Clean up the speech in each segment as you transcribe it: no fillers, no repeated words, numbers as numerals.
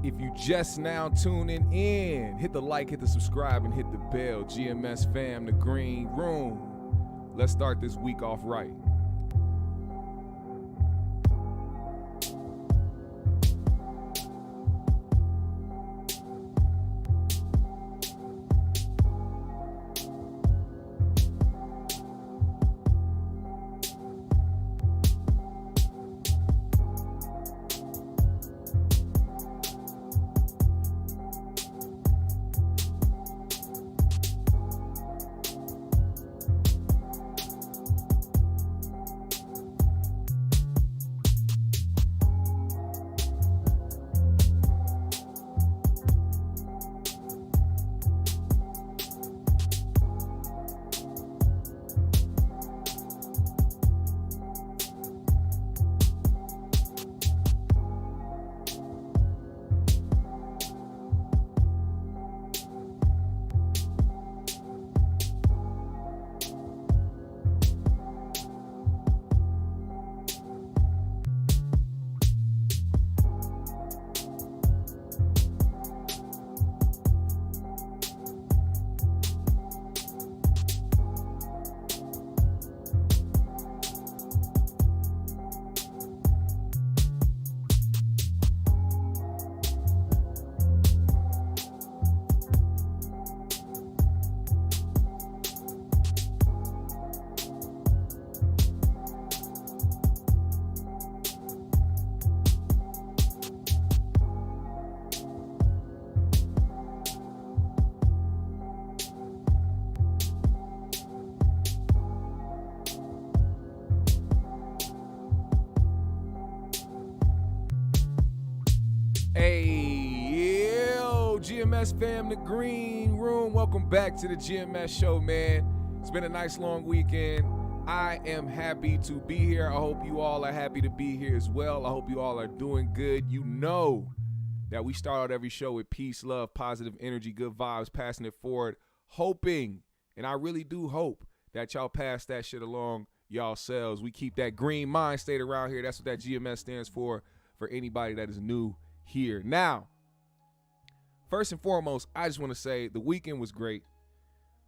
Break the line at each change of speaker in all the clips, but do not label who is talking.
If you just now tuning in, hit the like, hit the subscribe, and hit the bell. GMS fam, the green room. Let's start this week off right. GMS fam, the green room. Welcome back to the GMS show, man. It's been a nice long weekend. I am happy to be here. I hope you all are happy to be here as well. I hope you all are doing good. You know that we start out every show with peace, love, positive energy, good vibes, passing it forward, hoping, and I really do hope that y'all pass that shit along y'all selves. We keep that green mind state around here. That's what that GMS stands for anybody that is new here. Now, first and foremost, I just want to say the weekend was great.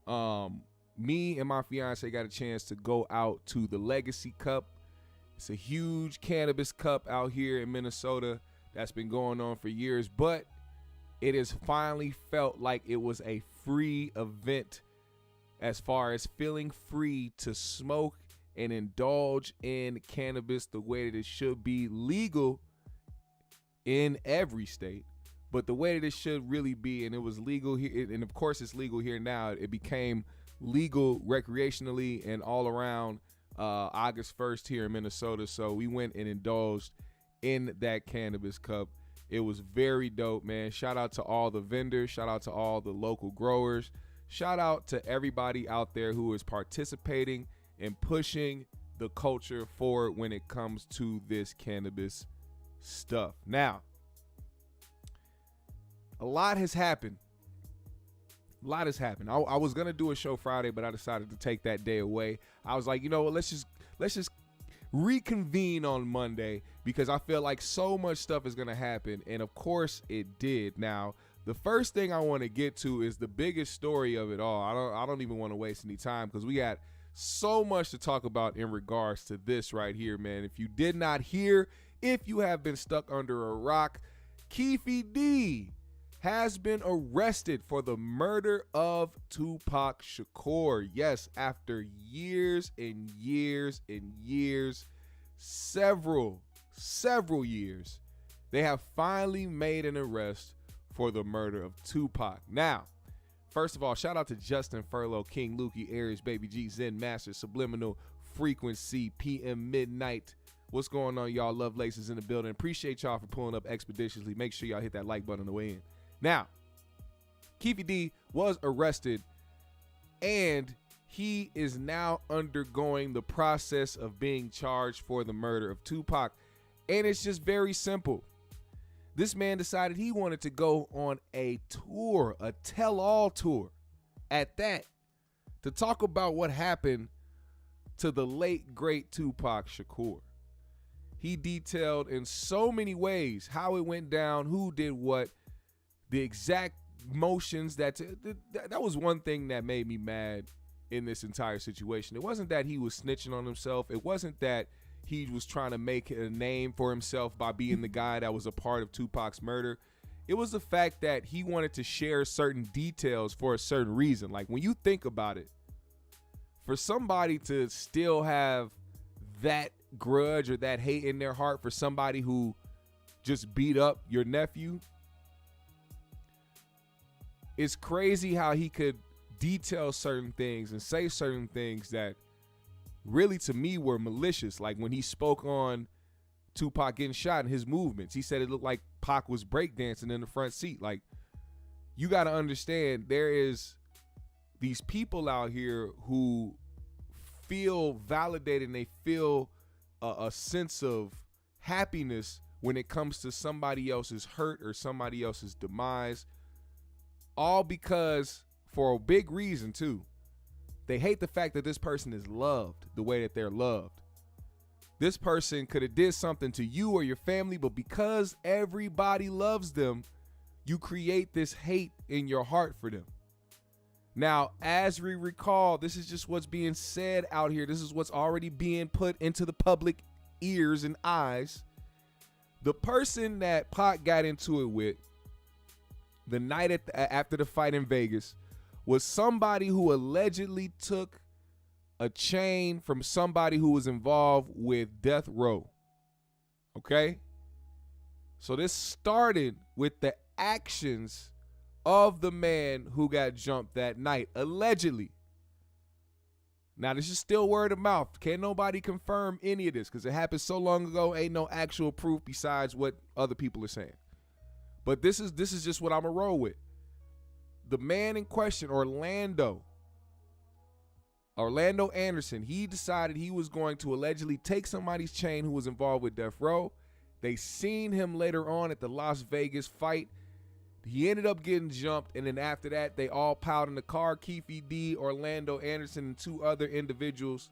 Me and my fiance got a chance to go out to the Legacy Cup. It's a huge cannabis cup out here in Minnesota that's been going on for years, but it has finally felt like it was a free event as far as feeling free to smoke and indulge in cannabis the way that it should be legal in every state. But the way that it should really be, and it was legal here, and of course it's legal here now, it became legal recreationally and all around August 1st here in Minnesota. So we went and indulged in that cannabis cup. It was very dope, man. Shout out to all the vendors. Shout out to all the local growers. Shout out to everybody out there who is participating and pushing the culture forward when it comes to this cannabis stuff. Now, a lot has happened. I was gonna do a show Friday, but I decided to take that day away. I was like, you know what? Let's just reconvene on Monday because I feel like so much stuff is gonna happen, and of course it did. Now, the first thing I want to get to is the biggest story of it all. I don't even want to waste any time because we got so much to talk about in regards to this right here, man. If you did not hear, if you have been stuck under a rock, Keefe D has been arrested for the murder of Tupac Shakur. Yes, after years and years and years, several years, they have finally made an arrest for the murder of Tupac. Now, first of all, shout out to Justin Furlow, King Lukey, Aries, Baby G, Zen Master, Subliminal Frequency, PM Midnight. What's going on, y'all? Love Laces in the building. Appreciate y'all for pulling up expeditiously. Make sure y'all hit that like button on the way in. Now, Keefe D was arrested, and he is now undergoing the process of being charged for the murder of Tupac. And it's just very simple. This man decided he wanted to go on a tour, a tell-all tour at that, to talk about what happened to the late, great Tupac Shakur. he detailed in so many ways how it went down, who did what, the exact motions that was one thing that made me mad in this entire situation. It wasn't that he was snitching on himself. It wasn't that he was trying to make a name for himself by being the guy that was a part of Tupac's murder. It was the fact that he wanted to share certain details for a certain reason. Like, when you think about it, for somebody to still have that grudge or that hate in their heart for somebody who just beat up your nephew, it's crazy how he could detail certain things and say certain things that really, to me, were malicious. Like when he spoke on Tupac getting shot and his movements, he said it looked like Pac was breakdancing in the front seat. Like, you got to understand, there is these people out here who feel validated and they feel a sense of happiness when it comes to somebody else's hurt or somebody else's demise, all because, for a big reason too, they hate the fact that this person is loved the way that they're loved. This person could have did something to you or your family, but because everybody loves them, you create this hate in your heart for them. Now, as we recall, this is just what's being said out here. This is what's already being put into the public ears and eyes. The person that Pac got into it with the night after the fight in Vegas was somebody who allegedly took a chain from somebody who was involved with death row. Okay? So this started with the actions of the man who got jumped that night, allegedly. Now, this is still word of mouth. Can't nobody confirm any of this because it happened so long ago. Ain't no actual proof besides what other people are saying. But this is just what I'm going to roll with. The man in question, Orlando Anderson, he decided he was going to allegedly take somebody's chain who was involved with death row. They seen him later on at the Las Vegas fight. He ended up getting jumped, and then after that, they all piled in the car, Keefe D, Orlando Anderson, and two other individuals,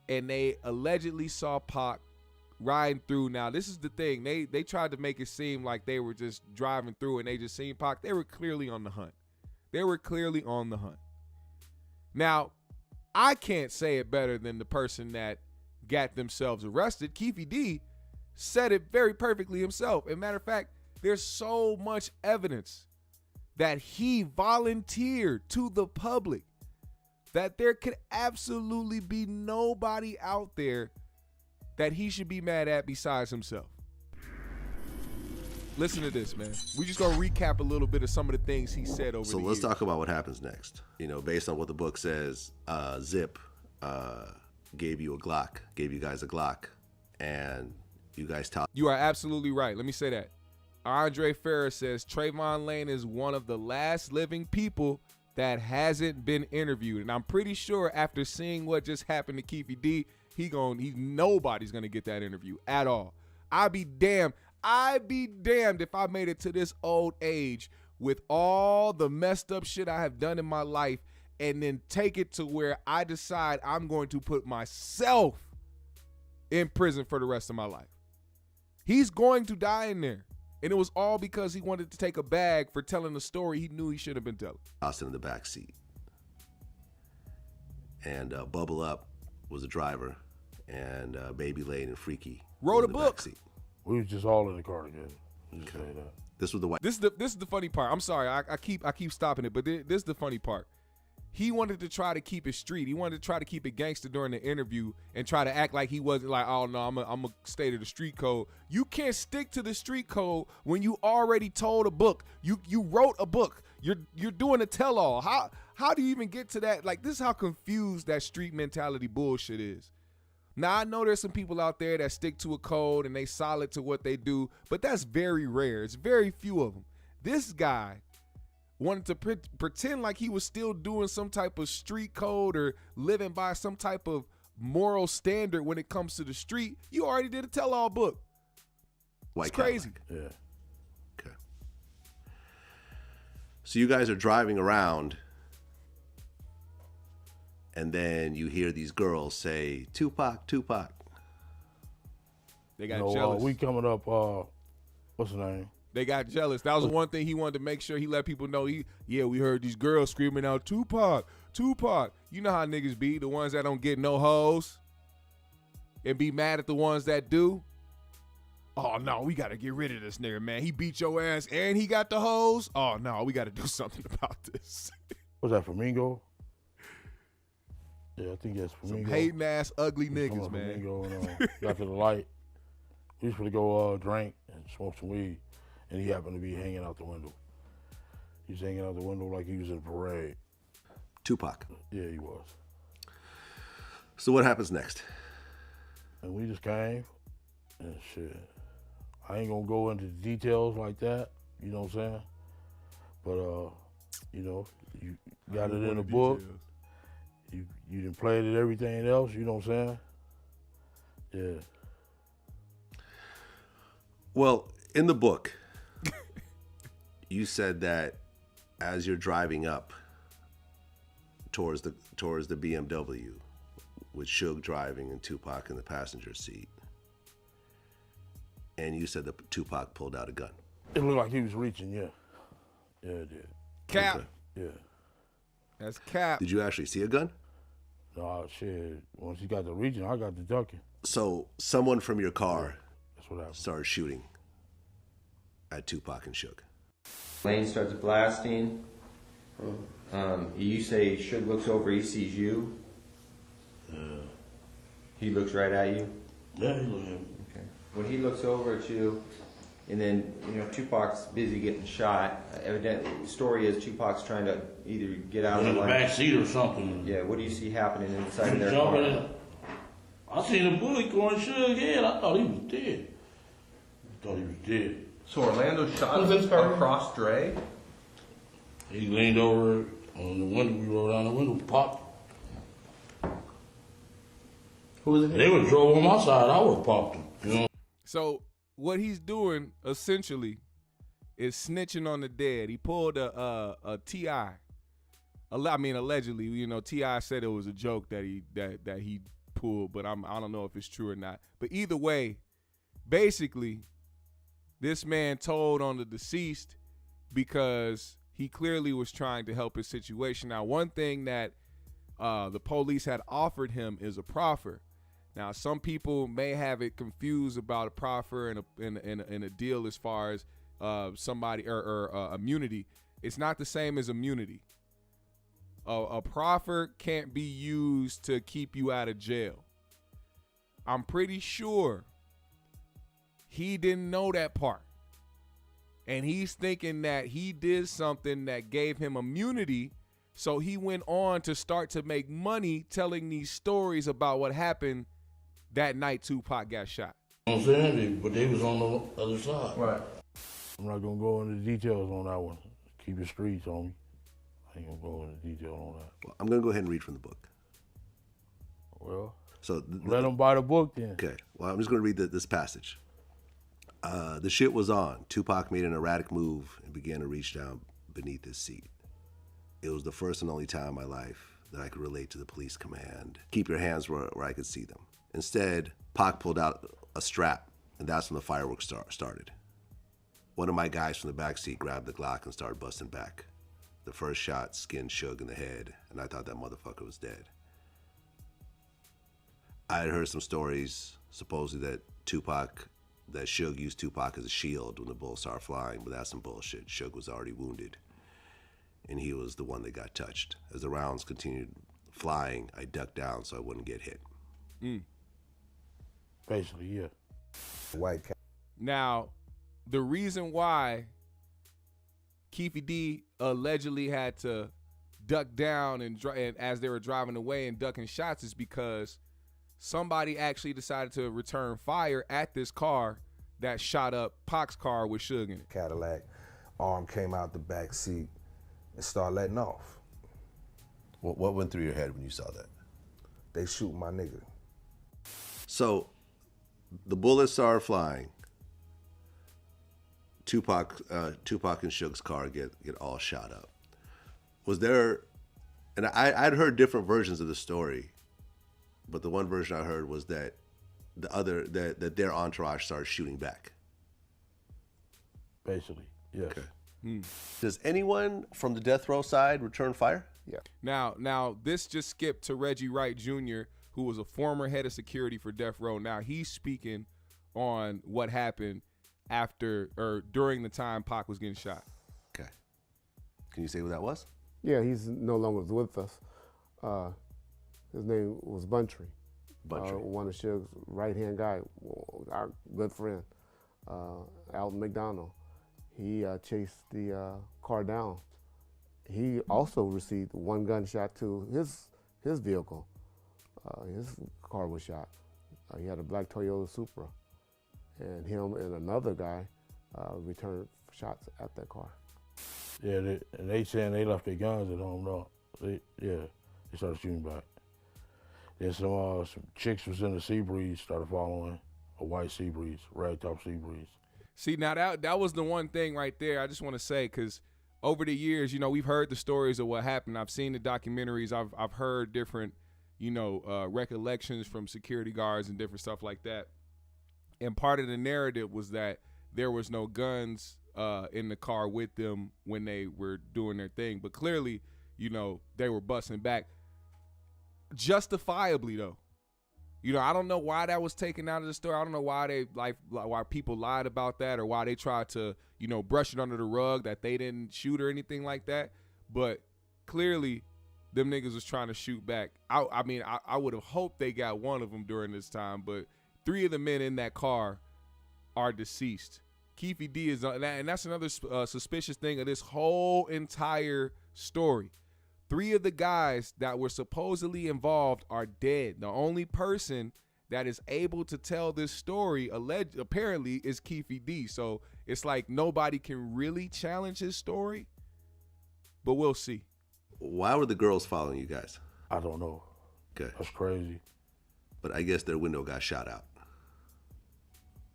and they allegedly saw Pac riding through. Now, this is the thing. They tried to make it seem like they were just driving through and they just seen Pac. They were clearly on the hunt. Now, I can't say it better than the person that got themselves arrested. Keefe D said it very perfectly himself. As a matter of fact, there's so much evidence that he volunteered to the public that there could absolutely be nobody out there that he should be mad at besides himself. Listen to this, man. We're just going to recap a little bit of some of the things he said over the years.
So let's talk about what happens next. You know, based on what the book says, Zip gave you guys a Glock, and you guys talked.
You are absolutely right. Let me say that. Andre Ferris says Trayvon Lane is one of the last living people that hasn't been interviewed. And I'm pretty sure after seeing what just happened to Keefe D, nobody's going to get that interview at all. I'd be damned if I made it to this old age with all the messed up shit I have done in my life and then take it to where I decide I'm going to put myself in prison for the rest of my life. He's going to die in there. And it was all because he wanted to take a bag for telling a story he knew he shouldn't have been telling.
Austin in the back seat. And Bubble Up was the driver. And Baby Lane and Freaky
wrote a book.
We was just all in the car together. Just say that.
This was the white.
This is the funny part. I'm sorry, I keep stopping it, but this is the funny part. He wanted to try to keep it street. He wanted to try to keep it gangster during the interview and try to act like he wasn't like, oh no, I'm gonna stay to the street code. You can't stick to the street code when you already told a book. You wrote a book. You're doing a tell-all. How do you even get to that? Like, this is how confused that street mentality bullshit is. Now, I know there's some people out there that stick to a code and they solid to what they do, but that's very rare. It's very few of them. This guy wanted to pretend like he was still doing some type of street code or living by some type of moral standard when it comes to the street. You already did a tell-all book.
White
it's crazy.
Yeah.
Okay. So you guys are driving around, and then you hear these girls say, Tupac, Tupac.
They got jealous.
We coming up. What's the name?
They got jealous. That was one thing he wanted to make sure he let people know. We heard these girls screaming out Tupac, Tupac. You know how niggas be, the ones that don't get no hoes and be mad at the ones that do. Oh no, we gotta get rid of this nigga, man. He beat your ass and he got the hoes. Oh no, we gotta do something about this.
What's that, Flamingo? Yeah, I think that's Flamingo.
Some hating ass, ugly niggas, man.
Flamingo and got to the light. We used to go drink and smoke some weed, and he happened to be hanging out the window. He was hanging out the window like he was in a parade.
Tupac.
Yeah, he was.
So what happens next?
And we just came, and shit. I ain't gonna go into details like that, you know what I'm saying? But, you got it in the book. You done played it, everything else, you know what I'm saying? Yeah.
Well, in the book, you said that as you're driving up towards the BMW with Suge driving and Tupac in the passenger seat, and you said that Tupac pulled out a gun.
It looked like he was reaching, yeah. Yeah, it did.
Cap.
Okay.
Yeah.
That's cap.
Did you actually see a gun?
No, shit. Once he got the reaching, I got the ducking.
So someone from your car
That's what happened.
started shooting at Tupac and Suge.
Lane starts blasting. You say Suge looks over, he sees you. He looks right at you.
Yeah, he looked at me.
Okay. When he looks over at you, and then Tupac's busy getting shot. Evidently, the story is Tupac's trying to either get out
in
of
the
line.
back seat or something.
Yeah. What do you see happening inside of their
Jumping
car?
in. I seen a bullet going Suge's head. I thought he was dead.
So Orlando shot across Dre?
He leaned over on the window. We rolled down the window, popped.
Who was it?
They would drove on my side. I would have popped him. You know.
So what he's doing essentially is snitching on the dead. He pulled a T.I. I mean, allegedly, T.I. said it was a joke that he pulled, but I don't know if it's true or not. But either way, basically, this man told on the deceased because he clearly was trying to help his situation. Now, one thing that the police had offered him is a proffer. Now, some people may have it confused about a proffer and a deal as far as somebody or immunity. It's not the same as immunity. A proffer can't be used to keep you out of jail. I'm pretty sure he didn't know that part. And he's thinking that he did something that gave him immunity. So he went on to start to make money telling these stories about what happened that night Tupac got shot.
You know what I'm saying? But they was on the other side.
Right.
I'm not gonna go into details on that one. Keep it streets, homie. I ain't gonna go into detail on that.
Well, I'm going to go ahead and read from the book.
Well,
So
let them buy the book then.
Okay, well, I'm just going to read this passage. The shit was on. Tupac made an erratic move and began to reach down beneath his seat. It was the first and only time in my life that I could relate to the police command. Keep your hands where I could see them. Instead, Pac pulled out a strap, and that's when the fireworks started. One of my guys from the back seat grabbed the Glock and started busting back. The first shot skinned Suge in the head, and I thought that motherfucker was dead. I had heard some stories, supposedly that Suge used Tupac as a shield when the bullets started flying, but that's some bullshit. Suge was already wounded, and he was the one that got touched. As the rounds continued flying, I ducked down so I wouldn't get hit.
Basically, yeah.
White cat.
Now, the reason why Keefe D allegedly had to duck down and as they were driving away and ducking shots is because somebody actually decided to return fire at this car that shot up Pac's car with Suge in it.
Cadillac, arm came out the back seat and started letting off.
What went through your head when you saw that?
They shoot my nigga.
So, the bullets started flying. Tupac and Suge's car get all shot up. Was there, and I'd heard different versions of the story, but the one version I heard was that that their entourage started shooting back.
Basically, yes.
Okay. Does anyone from the death row side return fire?
Yeah.
Now this just skipped to Reggie Wright Jr., who was a former head of security for Death Row. Now he's speaking on what happened after or during the time Pac was getting shot.
Okay. Can you say who that was?
Yeah, he's no longer with us. His name was Buntry. One of Suge's right-hand guy, our good friend, Alton McDonald. He chased the car down. He also received one gunshot to his vehicle. His car was shot. He had a black Toyota Supra, and him and another guy returned shots at that car.
Yeah, they saying they left their guns at home, though. They started shooting back. Then some chicks was in the Sea Breeze, started following a white Sea Breeze, ragtop Sea Breeze.
See, now that was the one thing right there I just want to say, because over the years, we've heard the stories of what happened. I've seen the documentaries. I've heard different, recollections from security guards and different stuff like that. And part of the narrative was that there was no guns in the car with them when they were doing their thing. But clearly, they were busting back. Justifiably, though. I don't know why that was taken out of the story. I don't know why why people lied about that, or why they tried to, brush it under the rug that they didn't shoot or anything like that. But clearly, them niggas was trying to shoot back. I would have hoped they got one of them during this time, but 3 of the men in that car are deceased. Keefe D is, and that's another suspicious thing of this whole entire story. 3 of the guys that were supposedly involved are dead. The only person that is able to tell this story apparently is Keefe D. So it's like nobody can really challenge his story, but we'll see.
Why were the girls following you guys?
I don't know.
Okay.
That's crazy.
But I guess their window got shot out.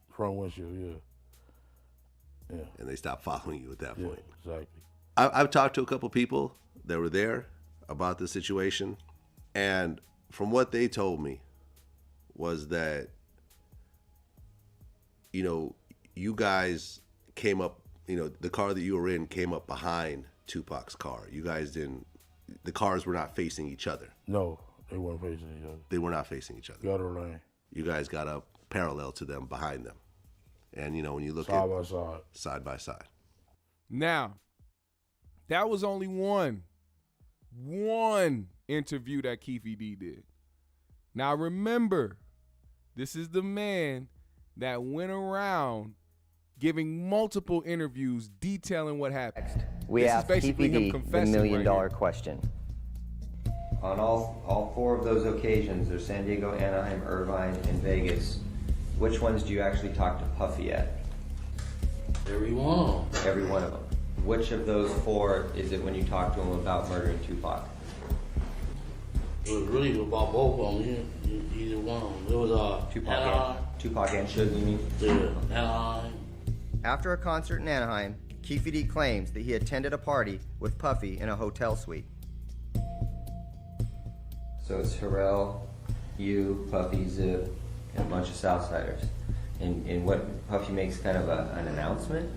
Front windshield, yeah. Yeah.
And they stopped following you at that point.
Exactly.
I've talked to a couple people that were there about the situation, and from what they told me was that, you guys came up, the car that you were in came up behind Tupac's car. You guys the cars were not facing each other.
No, they weren't facing each other.
They were not facing each other.
Gutter lane.
You guys got up parallel to them, behind them. And, when you look
side by side.
Side by side.
Now, that was only one interview that Keefe D did. Now remember, this is the man that went around giving multiple interviews detailing what happened.
We asked Keefe D the $1 million
right
question. On all 4 of those occasions, there's San Diego, Anaheim, Irvine, and Vegas. Which ones do you actually talk to Puffy at?
Every one.
Every one of them. Which of those 4 is it when you talk to him about murdering Tupac?
It was really about both of them. Either one. It was
Tupac and Suge, you mean?
Yeah, Anaheim.
After a concert in Anaheim, Keefe D claims that he attended a party with Puffy in a hotel suite. So it's Harrell, you, Puffy, Zip, and a bunch of Southsiders. And what Puffy makes kind of an announcement?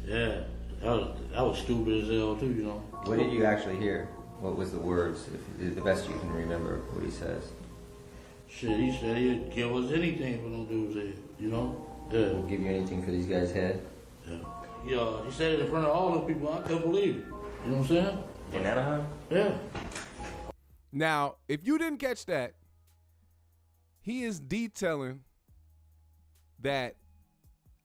Yeah, that was stupid as hell too,
What did you actually hear? What was the words, if the best you can remember what he says?
Shit, he said he'd give us anything for them dudes there, Yeah.
He'll give you anything for these guys' head?
Yeah, he said it in front of all those people. I couldn't believe it. You know what I'm saying?
In Anaheim?
Yeah.
Now, if you didn't catch that, he is detailing that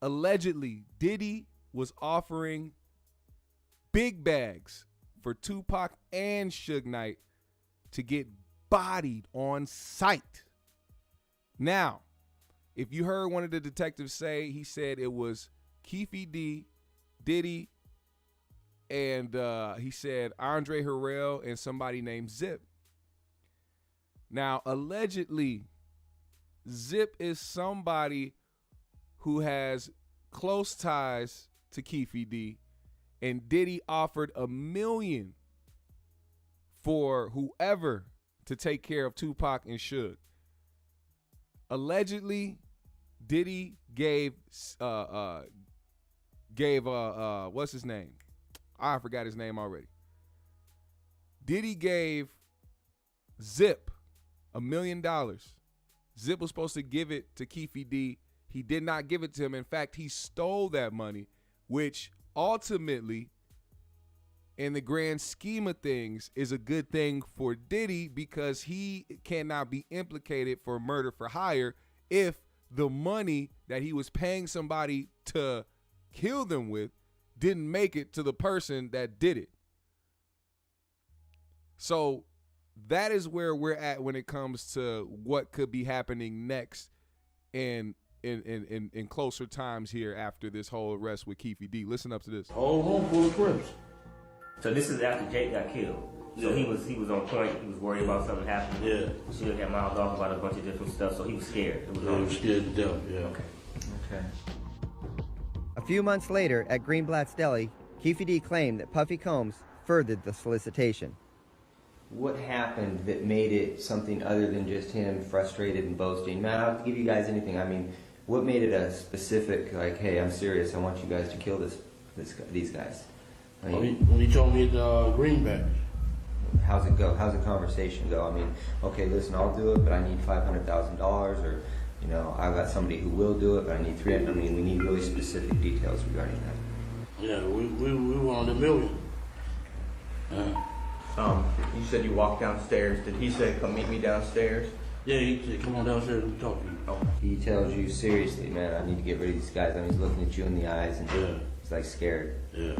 allegedly Diddy was offering big bags for Tupac and Suge Knight to get bodied on sight. Now, if you heard one of the detectives say, he said it was Keefe D, Diddy, and he said Andre Harrell and somebody named Zip. Now, allegedly, Zip is somebody who has close ties to Keefe D, and Diddy offered $1 million for whoever to take care of Tupac and Suge. Allegedly, Diddy gave what's his name? I forgot his name already. Diddy gave Zip $1 million. Zip was supposed to give it to Keefe D. He did not give it to him. In fact, he stole that money, which ultimately, in the grand scheme of things, is a good thing for Diddy because he cannot be implicated for murder for hire if the money that he was paying somebody to kill them with didn't make it to the person that did it. So that is where we're at when it comes to what could be happening next in closer times here after this whole arrest with Keefe D. Listen up to this.
Whole room full of Crips.
So this is after Jake got killed. So
Yeah.
he was on point. He was worried about something happening.
Yeah.
She had miles off about a bunch of different stuff. So he was scared. It was
Yeah, he was scared to death, yeah.
Okay. A few months later, at Greenblatt's Deli, Keefe D claimed that Puffy Combs furthered the solicitation. What happened that made it something other than just him frustrated and boasting? Man, I'll give you guys anything. I mean, what made it a specific, like, hey, I'm serious, I want you guys to kill these guys? I mean,
When he told me the greenback.
how's it go? How's the conversation go? I mean, okay, listen, I'll do it, but I need $500,000, or, you know, I've got somebody who will do it, but I need $300,000. I mean, we need really specific details regarding that.
Yeah, we wanted $1 million.
You said you walked downstairs. Did he say, come meet me downstairs?
Yeah, he said, come on downstairs and talk to you.
Oh.
He tells you, seriously, man, I need to get rid of these guys. I mean, he's looking at you in the eyes, and
Yeah.
he's like scared.
Yeah.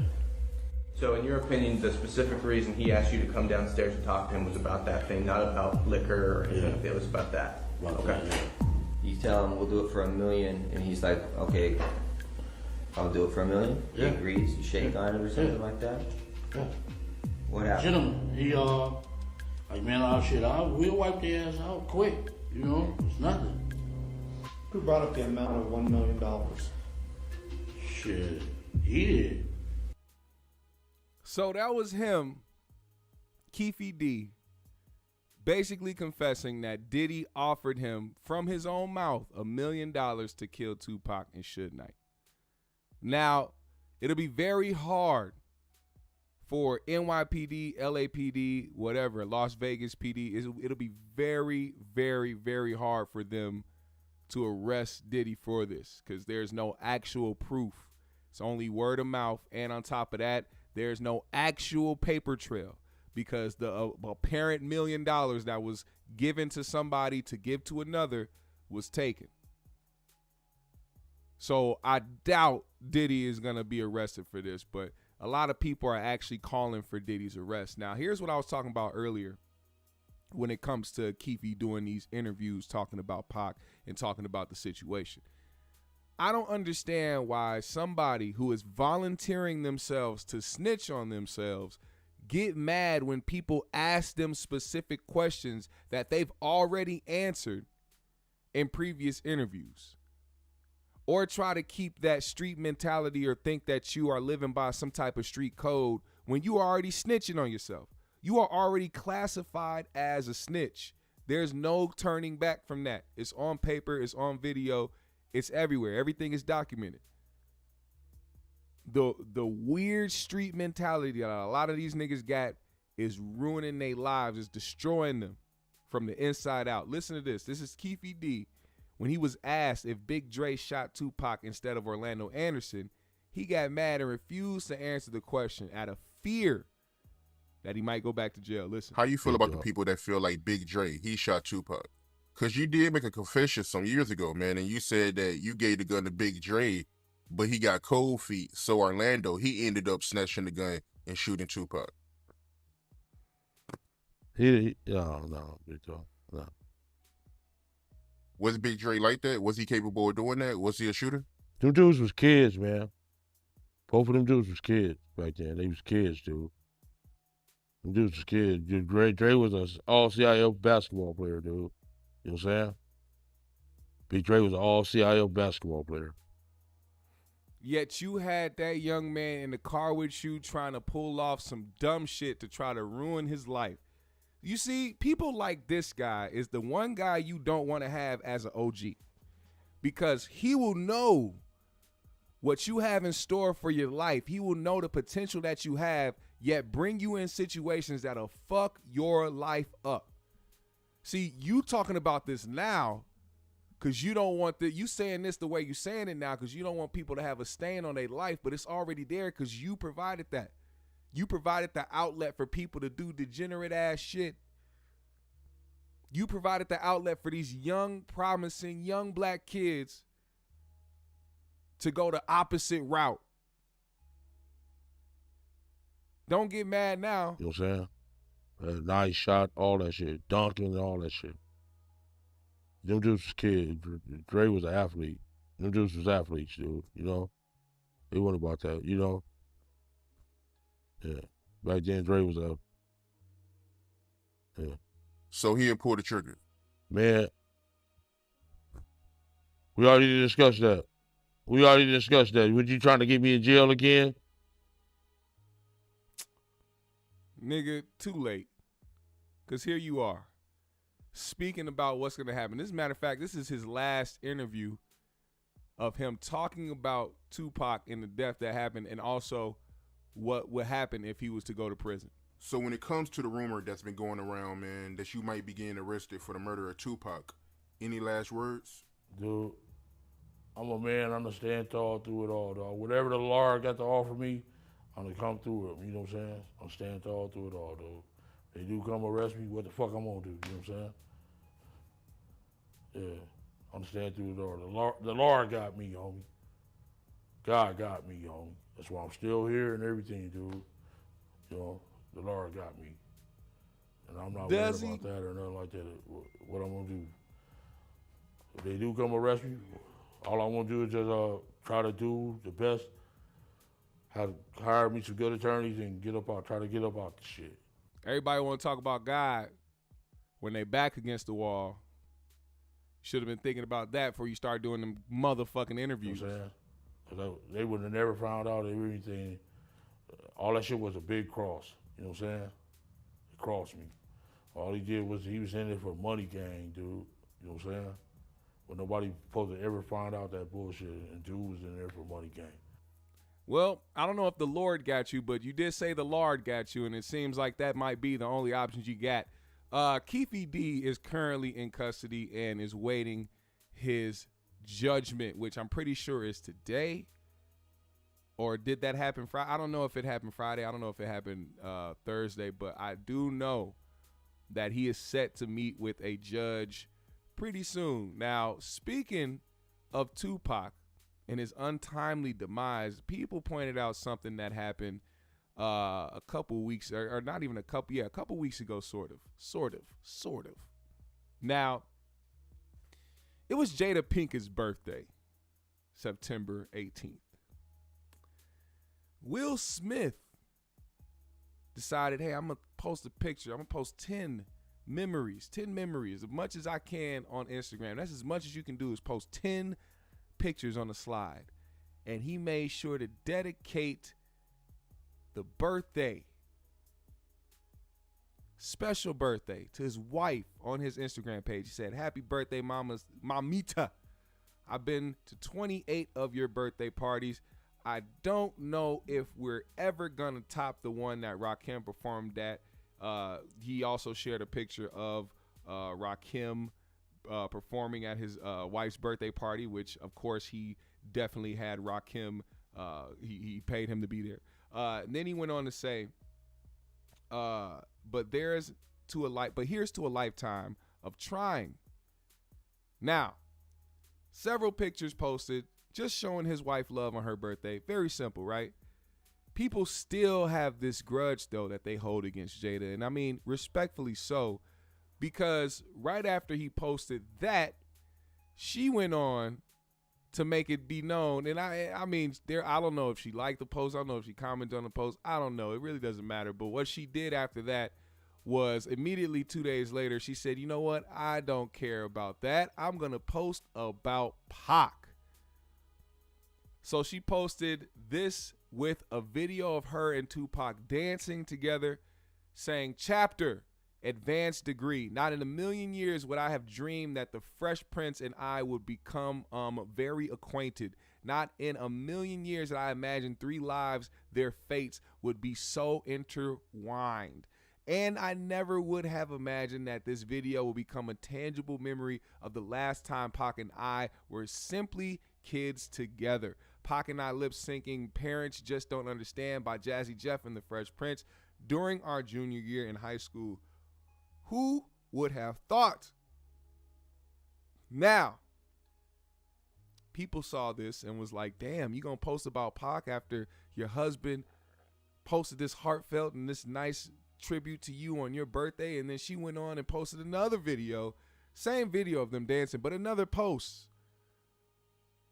So in your opinion, the specific reason he asked you to come downstairs and talk to him was about that thing, not about liquor or anything.
Yeah.
It was about that.
Okay.
You tell him we'll do it for $1 million, and he's like, okay, I'll do it for $1 million.
Yeah.
He agrees. You shake on it or something
Yeah.
like that.
Yeah.
What happened?
Gentleman, he like, man, we'll wipe their ass out quick. You know, it's nothing.
Who brought up the amount of $1 million?
Shit, he did.
So that was him, Keefe D, basically confessing that Diddy offered him from his own mouth $1 million to kill Tupac and Suge Knight. Now, it'll be very hard for NYPD, LAPD, whatever, Las Vegas PD. It'll be very, very, very hard for them to arrest Diddy for this because there's no actual proof. It's only word of mouth. And on top of that, there's no actual paper trail because the apparent $1 million that was given to somebody to give to another was taken. So I doubt Diddy is going to be arrested for this, but a lot of people are actually calling for Diddy's arrest. Now, here's what I was talking about earlier when it comes to Keefe doing these interviews, talking about Pac and talking about the situation. I don't understand why somebody who is volunteering themselves to snitch on themselves get mad when people ask them specific questions that they've already answered in previous interviews, or try to keep that street mentality or think that you are living by some type of street code when you are already snitching on yourself. You are already classified as a snitch. There's no turning back from that. It's on paper, it's on video, it's everywhere. Everything is documented. The weird street mentality that a lot of these niggas got is ruining their lives, is destroying them from the inside out. Listen to this. This is Keefe D. When he was asked if Big Dre shot Tupac instead of Orlando Anderson, he got mad and refused to answer the question out of fear that he might go back to jail. Listen.
How you feel about the people that feel like Big Dre, he shot Tupac? Because you did make a confession some years ago, man, and you said that you gave the gun to Big Dre, but he got cold feet. So Orlando, he ended up snatching the gun and shooting Tupac.
No, Big Dre, no.
Was Big Dre like that? Was he capable of doing that? Was he a shooter?
Them dudes was kids, man. Both of them dudes was kids back then. They was kids, dude. Them dudes was kids. Dre was an all-CIF basketball player, dude. You know what I'm saying? Big Dre was an all-CIF basketball player.
Yet you had that young man in the car with you trying to pull off some dumb shit to try to ruin his life. You see, people like this guy is the one guy you don't want to have as an OG, because he will know what you have in store for your life. He will know the potential that you have, yet bring you in situations that'll fuck your life up. See, you talking about this now because you don't want you saying this the way you saying it now because you don't want people to have a stain on their life, but it's already there because you provided that. You provided the outlet for people to do degenerate ass shit. You provided the outlet for these young, promising, young black kids to go the opposite route. Don't get mad now.
You know what I'm saying? Nice shot, all that shit. Dunking and all that shit. Them dudes was kids. Dre was an athlete. Them dudes was athletes, dude. You know? They weren't about that, you know? Yeah. Back then, Dre was a... Yeah.
So he didn't pull the trigger.
Man, we already discussed that. Would you trying to get me in jail again?
Nigga, too late. Because here you are, speaking about what's going to happen. As a matter of fact, this is his last interview of him talking about Tupac and the death that happened, and also what would happen if he was to go to prison.
So when it comes to the rumor that's been going around, man, that you might be getting arrested for the murder of Tupac, any last words?
Dude, I'm a man, I'm gonna stand tall through it all, dog. Whatever the Lord got to offer me, I'm gonna come through it, you know what I'm saying? I'm stand tall through it all, dude. They do come arrest me, what the fuck I'm gonna do, you know what I'm saying? Yeah, I'm gonna stand through it all. The Lord got me, homie. God got me, homie. That's why I'm still here and everything, dude. You know, the Lord got me. And I'm not worried about that or nothing like that. What I'm gonna do. If they do come arrest me, all I want to do is just try to do the best. Hire me some good attorneys and try to get up out the shit.
Everybody want to talk about God when they back against the wall. Should have been thinking about that before you start doing them motherfucking interviews.
You know what I'm saying? 'Cause they would have never found out everything. All that shit was a big cross. You know what I'm saying? It crossed me. All he did was he was in it for money gang, dude. You know what I'm saying? But nobody supposed to ever find out that bullshit, and dude was in there for money gang.
Well, I don't know if the Lord got you, but you did say the Lord got you, and it seems like that might be the only options you got. Keefe D is currently in custody and is waiting his judgment, which I'm pretty sure is today. Or did that happen Friday? I don't know if it happened Friday. I don't know if it happened Thursday, but I do know that he is set to meet with a judge pretty soon. Now, speaking of Tupac and his untimely demise, people pointed out something that happened a couple weeks, or not even a couple weeks ago, sort of. Now, it was Jada Pinkett's birthday, September 18th. Will Smith decided, hey, I'm going to post a picture. I'm going to post 10 memories, as much as I can on Instagram. That's as much as you can do is post 10 pictures on the slide. And he made sure to dedicate the birthday, special birthday, to his wife on his Instagram page. He said, happy birthday, Mamita. I've been to 28 of your birthday parties. I don't know if we're ever going to top the one that Rakim performed at. He also shared a picture of Rakim performing at his wife's birthday party, which, of course, he definitely had Rakim. He paid him to be there. And then he went on to say, but here's to a lifetime of trying. Now, several pictures posted just showing his wife love on her birthday. Very simple, right? People still have this grudge, though, that they hold against Jada. And I mean, respectfully so, because right after he posted that, she went on to make it be known. And I mean, I don't know if she liked the post. I don't know if she commented on the post. I don't know. It really doesn't matter. But what she did after that was immediately 2 days later, she said, you know what? I don't care about that. I'm going to post about Pac. So she posted this with a video of her and Tupac dancing together, saying chapter, Advanced degree. Not in a million years would I have dreamed that the Fresh Prince and I would become very acquainted. Not in a million years did I imagine 3 lives, their fates would be so intertwined. And I never would have imagined that this video will become a tangible memory of the last time Pac and I were simply kids together. Pac and I lip syncing Parents Just Don't Understand by Jazzy Jeff and the Fresh Prince during our junior year in high school. Who would have thought? Now, people saw this and was like, damn, you gonna post about Pac after your husband posted this heartfelt and this nice tribute to you on your birthday, and then she went on and posted another video, same video of them dancing, but another post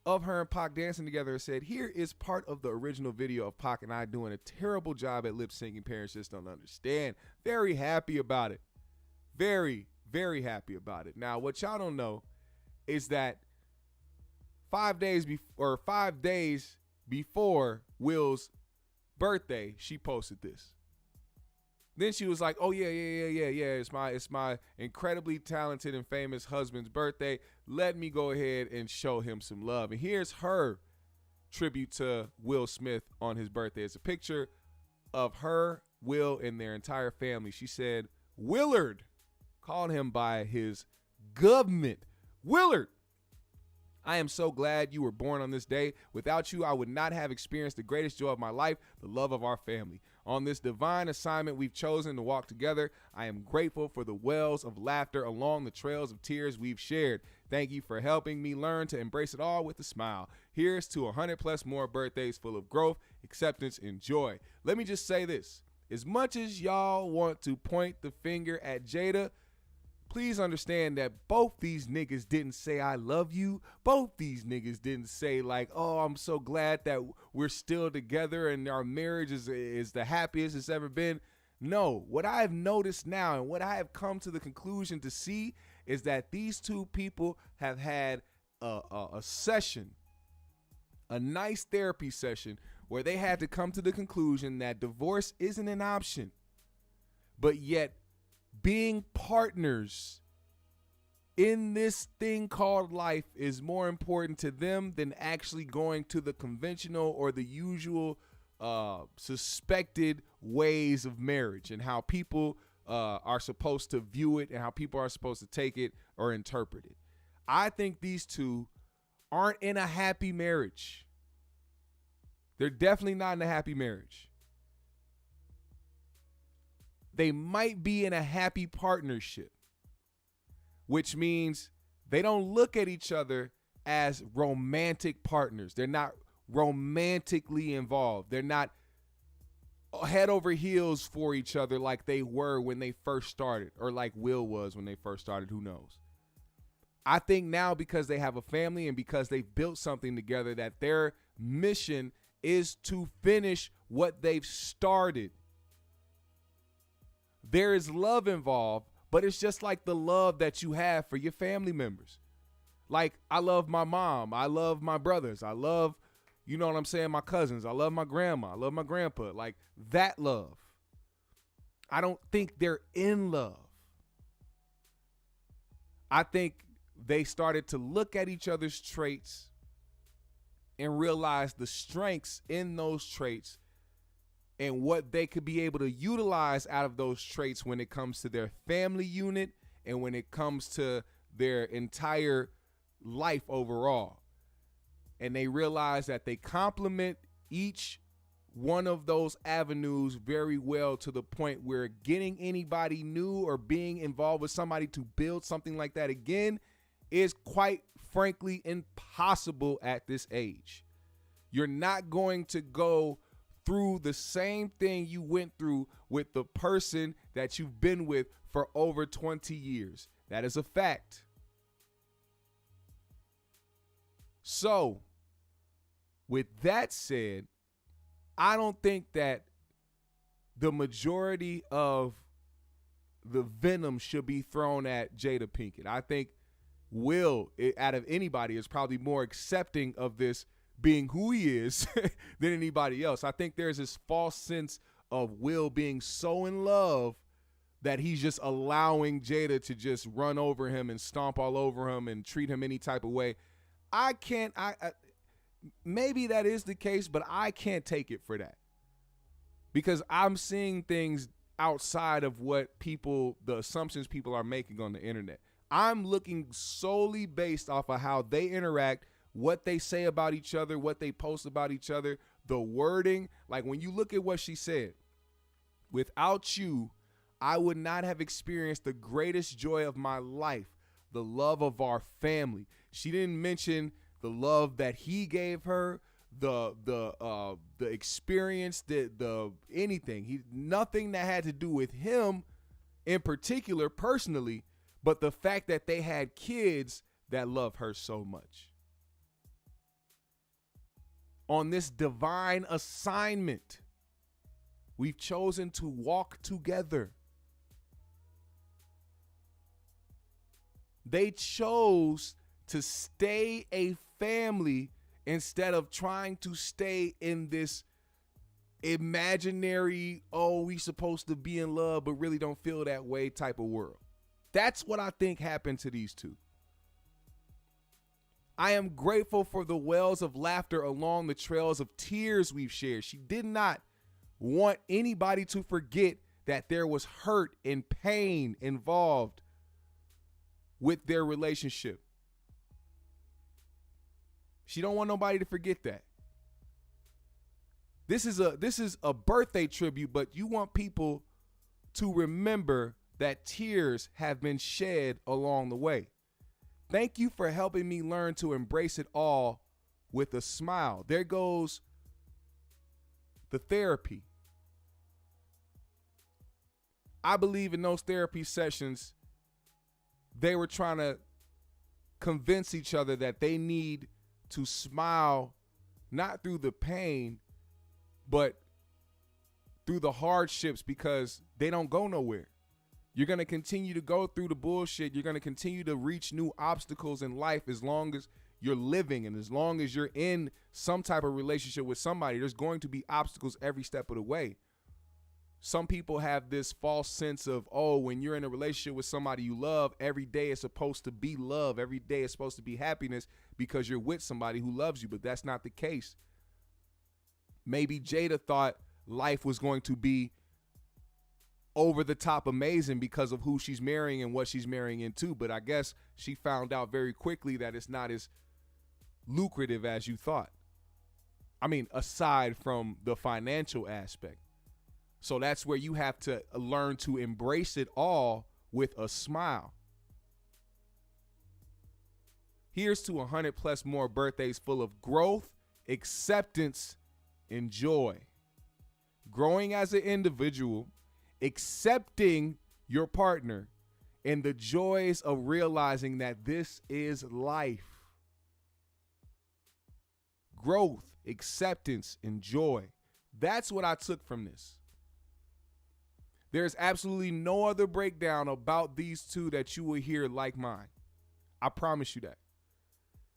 of her and Pac dancing together, and said, here is part of the original video of Pac and I doing a terrible job at lip syncing Parents Just Don't Understand. Very happy about it. Very, very happy about it. Now, what y'all don't know is that 5 days before Will's birthday, she posted this. Then she was like, oh, yeah. It's my incredibly talented and famous husband's birthday. Let me go ahead and show him some love. And here's her tribute to Will Smith on his birthday. It's a picture of her, Will, and their entire family. She said, Willard, called him by his government. Willard, I am so glad you were born on this day. Without you, I would not have experienced the greatest joy of my life, the love of our family. On this divine assignment we've chosen to walk together, I am grateful for the wells of laughter along the trails of tears we've shared. Thank you for helping me learn to embrace it all with a smile. Here's to 100 plus more birthdays full of growth, acceptance, and joy. Let me just say this. As much as y'all want to point the finger at Jada, please understand that both these niggas didn't say I love you. Both these niggas didn't say like, oh, I'm so glad that we're still together and our marriage is the happiest it's ever been. No, what I have noticed now and what I have come to the conclusion to see is that these two people have had a session, a nice therapy session where they had to come to the conclusion that divorce isn't an option, but yet being partners in this thing called life is more important to them than actually going to the conventional or the usual suspected ways of marriage and how people are supposed to view it and how people are supposed to take it or interpret it. I think these two aren't in a happy marriage. They're definitely not in a happy marriage. They might be in a happy partnership, which means they don't look at each other as romantic partners. They're not romantically involved. They're not head over heels for each other like they were when they first started, or like Will was when they first started. Who knows? I think now, because they have a family and because they've built something together, that their mission is to finish what they've started. There is love involved, but it's just like the love that you have for your family members. Like, I love my mom. I love my brothers. I love, you know what I'm saying, my cousins. I love my grandma. I love my grandpa. Like, that love. I don't think they're in love. I think they started to look at each other's traits and realize the strengths in those traits and what they could be able to utilize out of those traits when it comes to their family unit and when it comes to their entire life overall. And they realize that they complement each one of those avenues very well, to the point where getting anybody new or being involved with somebody to build something like that again is quite frankly impossible at this age. You're not going to go through the same thing you went through with the person that you've been with for over 20 years. That is a fact. So, with that said, I don't think that the majority of the venom should be thrown at Jada Pinkett. I think Will, out of anybody, is probably more accepting of this being who he is than anybody else. I think there's this false sense of Will being so in love that he's just allowing Jada to just run over him and stomp all over him and treat him any type of way. I maybe that is the case, but I can't take it for that, because I'm seeing things outside of what the assumptions people are making on the internet. I'm looking solely based off of how they interact, what they say about each other, what they post about each other, the wording. Like when you look at what she said, without you, I would not have experienced the greatest joy of my life, the love of our family. She didn't mention the love that he gave her, the experience, the anything. Nothing that had to do with him in particular personally, but the fact that they had kids that love her so much. On this divine assignment, we've chosen to walk together. They chose to stay a family instead of trying to stay in this imaginary, oh, we supposed to be in love but really don't feel that way type of world. That's what I think happened to these two. I am grateful for the wells of laughter along the trails of tears we've shared. She did not want anybody to forget that there was hurt and pain involved with their relationship. She don't want nobody to forget that. This is a birthday tribute, but you want people to remember that tears have been shed along the way. Thank you for helping me learn to embrace it all with a smile. There goes the therapy. I believe in those therapy sessions, they were trying to convince each other that they need to smile, not through the pain, but through the hardships, because they don't go nowhere. You're going to continue to go through the bullshit. You're going to continue to reach new obstacles in life as long as you're living, and as long as you're in some type of relationship with somebody. There's going to be obstacles every step of the way. Some people have this false sense of, oh, when you're in a relationship with somebody you love, every day is supposed to be love. Every day is supposed to be happiness because you're with somebody who loves you, but that's not the case. Maybe Jada thought life was going to be over the top amazing because of who she's marrying and what she's marrying into, but I guess she found out very quickly that it's not as lucrative as you thought. I mean, aside from the financial aspect. So that's where you have to learn to embrace it all with a smile. Here's to 100 plus more birthdays full of growth, acceptance, and joy. Growing as an individual, accepting your partner, and the joys of realizing that this is life. Growth, acceptance, and joy. That's what I took from this. There's absolutely no other breakdown about these two that you will hear like mine. I promise you that.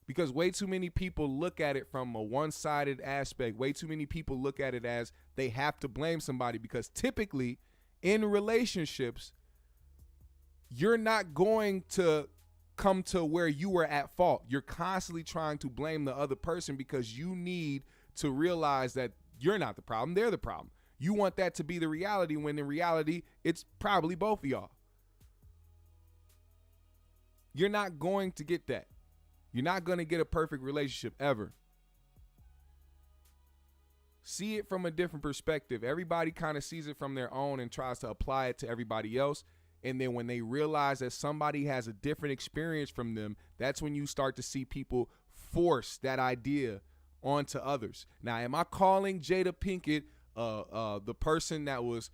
Because way too many people look at it from a one-sided aspect. Way too many people look at it as they have to blame somebody, because typically in relationships, you're not going to come to where you were at fault. You're constantly trying to blame the other person because you need to realize that you're not the problem, they're the problem. You want that to be the reality, when in reality, it's probably both of y'all. You're not going to get that. You're not going to get a perfect relationship ever. See it from a different perspective. Everybody kind of sees it from their own and tries to apply it to everybody else. And then when they realize that somebody has a different experience from them, that's when you start to see people force that idea onto others. Now, am I calling Jada Pinkett the person that was,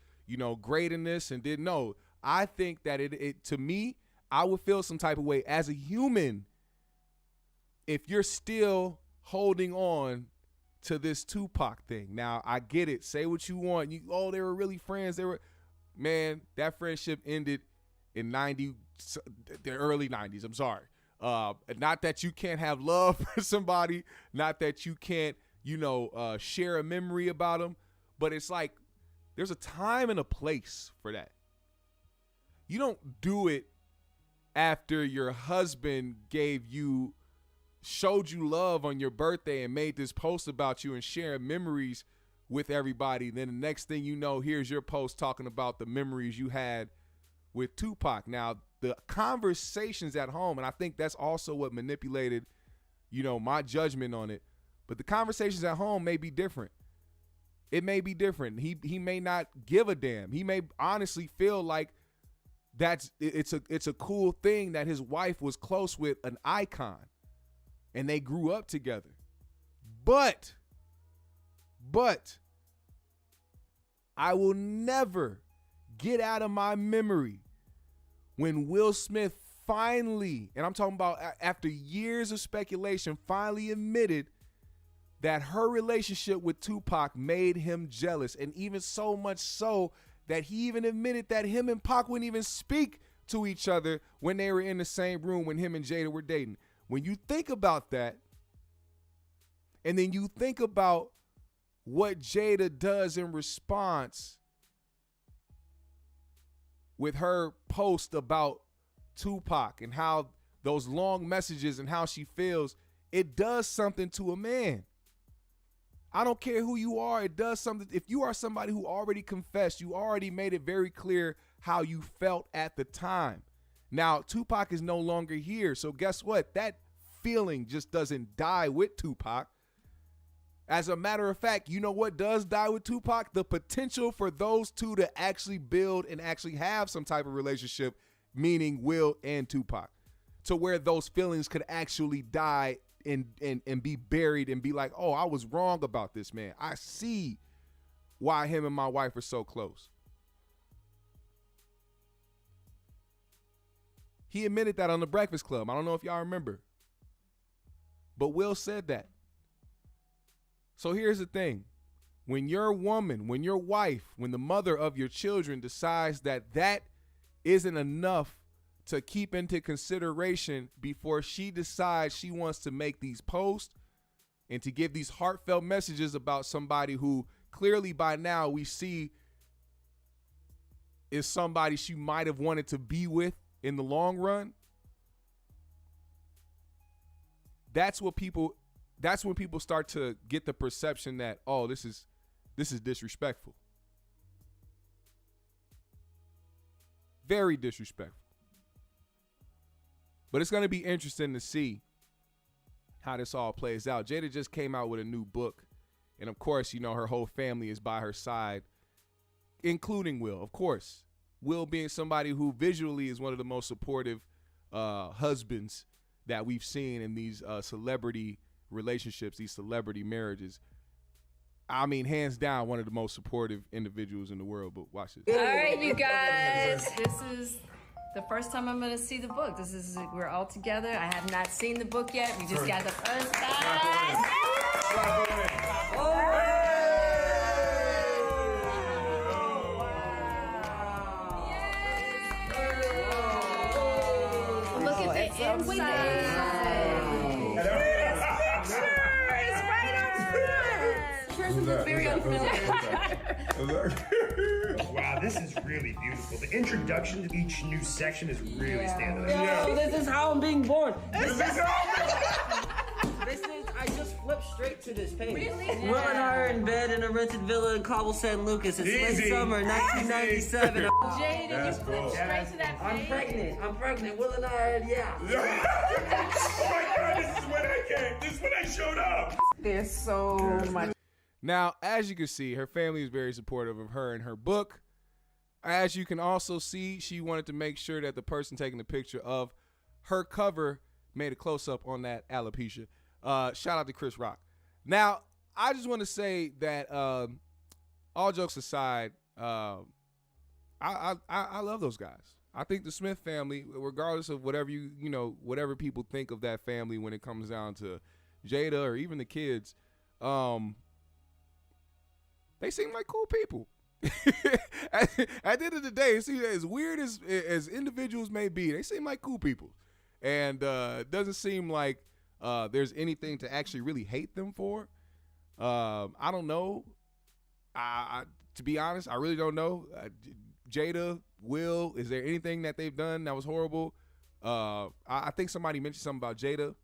great in this and didn't know? I think that it to me, I would feel some type of way as a human if you're still holding on to this Tupac thing. Now, I get it. Say what you want. They were really friends. Man, that friendship ended in the early 90s. I'm sorry. Not that you can't have love for somebody, not that you can't, share a memory about them, but it's like there's a time and a place for that. You don't do it after your husband showed you love on your birthday and made this post about you and sharing memories with everybody. Then the next thing you know, here's your post talking about the memories you had with Tupac. Now, the conversations at home, and I think that's also what manipulated, my judgment on it. But the conversations at home may be different. It may be different. He may not give a damn. He may honestly feel like it's a cool thing that his wife was close with an icon and they grew up together. But I will never get out of my memory when Will Smith finally, and I'm talking about after years of speculation, finally admitted that her relationship with Tupac made him jealous. And even so much so that he even admitted that him and Pac wouldn't even speak to each other when they were in the same room when him and Jada were dating. When you think about that, and then you think about what Jada does in response with her post about Tupac and how those long messages and how she feels, it does something to a man. I don't care who you are. It does something. If you are somebody who already confessed, you already made it very clear how you felt at the time. Now, Tupac is no longer here. So guess what? That feeling just doesn't die with Tupac. As a matter of fact, you know what does die with Tupac? The potential for those two to actually build and actually have some type of relationship, meaning Will and Tupac, to where those feelings could actually die and be buried and be like, oh, I was wrong about this, man. I see why him and my wife are so close. He admitted that on the Breakfast Club. I don't know if y'all remember, but Will said that. So here's the thing. When your woman, when your wife, when the mother of your children decides that that isn't enough to keep into consideration before she decides she wants to make these posts and to give these heartfelt messages about somebody who clearly by now we see is somebody she might have wanted to be with in the long run, that's when people start to get the perception that, oh, this is disrespectful. Very disrespectful. But it's going to be interesting to see how this all plays out. Jada just came out with a new book. And of course, her whole family is by her side, including Will. Of course, Will being somebody who visually is one of the most supportive husbands that we've seen in these celebrity relationships, these celebrity marriages. I mean, hands down, one of the most supportive individuals in the world. But watch this.
All right, you guys. This is the first time I'm going to see the book. We're all together. I have not seen the book yet. We just got the first time. Look at the inside.
Wow, this is really beautiful. The introduction to each new section is really standing out.
Yo, this is how I'm being born. I just flipped straight to this page.
Really?
Will and I are in bed in a rented villa in Cobble San Lucas. It's late summer, 1997.
Jada, you flipped straight to that page.
I'm pregnant. Will and I are, yeah.
Oh my God, this is when I came. This is when I showed up.
There's so much.
Now, as you can see, her family is very supportive of her and her book. As you can also see, she wanted to make sure that the person taking the picture of her cover made a close-up on that alopecia. Shout out to Chris Rock. Now, I just want to say that all jokes aside, I love those guys. I think the Smith family, regardless of whatever whatever people think of that family when it comes down to Jada or even the kids, they seem like cool people. At the end of the day, as weird as individuals may be, they seem like cool people. And it doesn't seem like there's anything to actually really hate them for. I don't know. To be honest, I really don't know. Jada, Will, is there anything that they've done that was horrible? I think somebody mentioned something about Jada.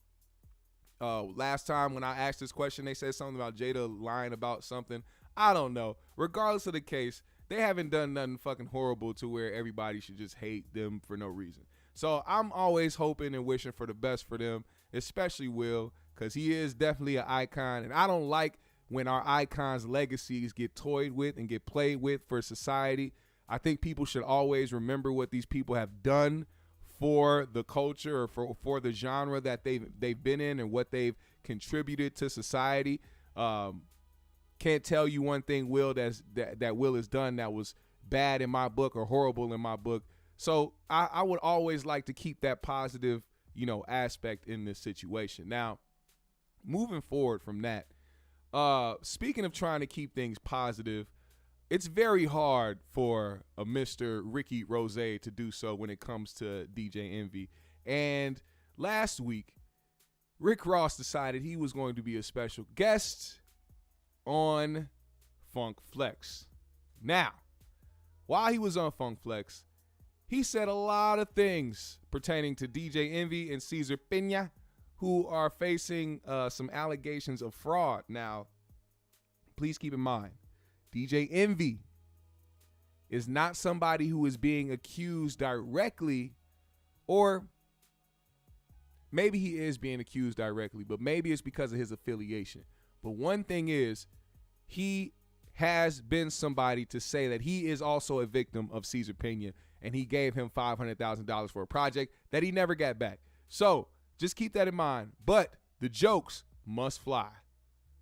Last time when I asked this question, they said something about Jada lying about something. I don't know. Regardless of the case, they haven't done nothing fucking horrible to where everybody should just hate them for no reason. So I'm always hoping and wishing for the best for them, especially Will, because he is definitely an icon. And I don't like when our icons' legacies get toyed with and get played with for society. I think people should always remember what these people have done for the culture or for the genre that they've been in and what they've contributed to society. Can't tell you one thing, Will, that Will has done that was bad in my book or horrible in my book. So I would always like to keep that positive, aspect in this situation. Now, moving forward from that, speaking of trying to keep things positive, it's very hard for a Mr. Ricky Rose to do so when it comes to DJ Envy. And last week, Rick Ross decided he was going to be a special guest on Funk Flex. Now, while he was on Funk Flex, he said a lot of things pertaining to DJ Envy and Cesar Pena, who are facing some allegations of fraud. Now, please keep in mind, DJ Envy is not somebody who is being accused directly, or maybe he is being accused directly, but maybe it's because of his affiliation. But one thing is, he has been somebody to say that he is also a victim of Cesar Pena, and he gave him $500,000 for a project that he never got back. So just keep that in mind. But the jokes must fly.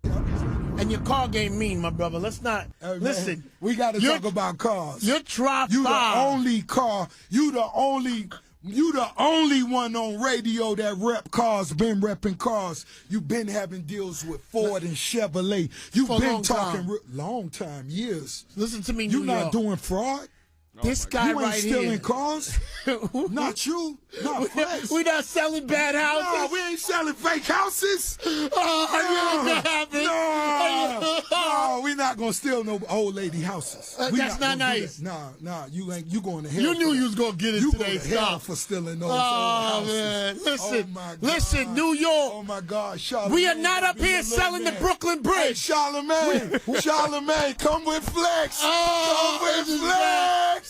And your car game mean, my brother. Let's not listen.
We got to talk about cars.
You're top
You
five.
the only car. You the only one on radio that rep cars, been repping cars. You been having deals with Ford and Chevrolet. You've
For a
been
long
talking
time.
long time, years.
Listen to me,
You
New
not
York.
doing fraud?
This guy
you ain't
right
stealing
here.
cars? Not you. Not Flex.
We not selling bad houses.
No, we ain't selling fake houses. No, we not gonna steal no old lady houses.
That's not nice.
Nah, you ain't. You going to hell?
You
for
knew
that.
you was gonna get it
You
today.
go to hell
Stop.
for stealing those old
Oh
houses.
man, listen,
Oh my God.
listen, New York.
Oh my God, Charlamagne.
We are not up
be
here
the little
selling the
man.
Brooklyn Bridge.
Hey, Charlamagne, come with Flex.
Oh,
Come with
this is
Flex.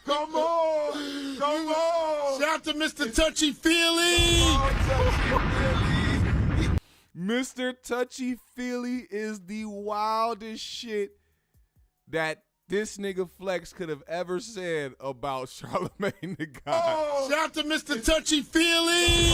Come on. Come on.
Shout out to Mr. Touchy Feely.
Mr. Touchy Feely is the wildest shit that this nigga Flex could have ever said about Charlamagne the God.
Oh.
Shout out to Mr. Touchy Feely.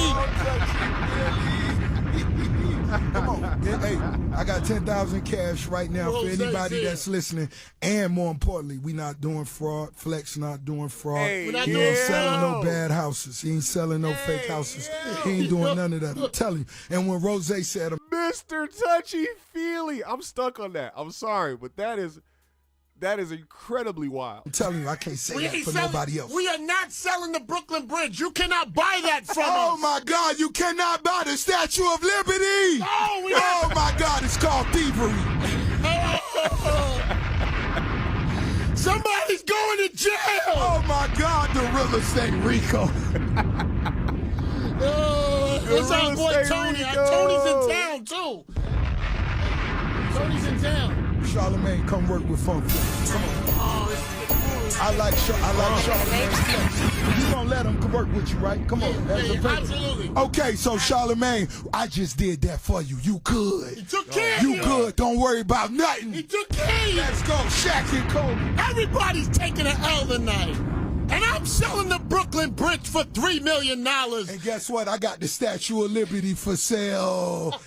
Come on. Hey, I got 10,000 cash right now for anybody that's listening. And more importantly, we not doing fraud. Flex not doing fraud.
Hey,
he ain't selling no bad houses. He ain't selling no fake houses. He ain't doing none of that. I'm telling you. And when Rose said,
Mr. Touchy Feely, I'm stuck on that. I'm sorry, but that is incredibly wild.
I'm telling you, I can't say that for nobody else.
We are not selling the Brooklyn Bridge. You cannot buy that from us.
Oh my God, you cannot buy the Statue of Liberty.
Oh
my God, it's called thievery.
Somebody's going to jail.
Oh my God, the real estate Rico.
It's our boy Tony. Tony's in town too. Tony's in town.
Charlamagne, come work with Funk Flex. Come on. I like Charlamagne. You gonna let him work with you, right? Come on.
Absolutely.
Okay, so Charlamagne, I just did that for you. You good.
He took care of
you good. Don't worry about nothing.
He took care of you.
Let's go, Shaq and Kobe.
Everybody's taking an L tonight. And I'm selling the Brooklyn Bridge for $3 million.
And guess what? I got the Statue of Liberty for sale.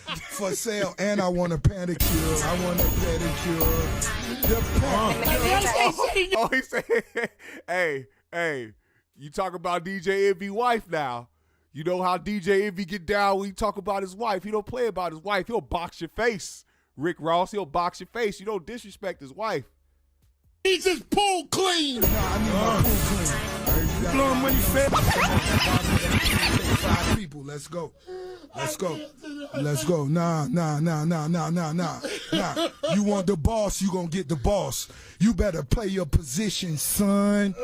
And I want a pedicure. I want a pedicure.
He said, hey, you talk about DJ Envy wife now. You know how DJ Envy get down when you talk about his wife. He don't play about his wife. He'll box your face. Rick Ross, he'll box your face. You don't disrespect his wife.
He's his pool clean.
Nah, I need my pool clean. Blow him when he fed. 5 people. Let's go. Let's go. Let's go. Nah. You want the boss, you gonna get the boss. You better play your position, son.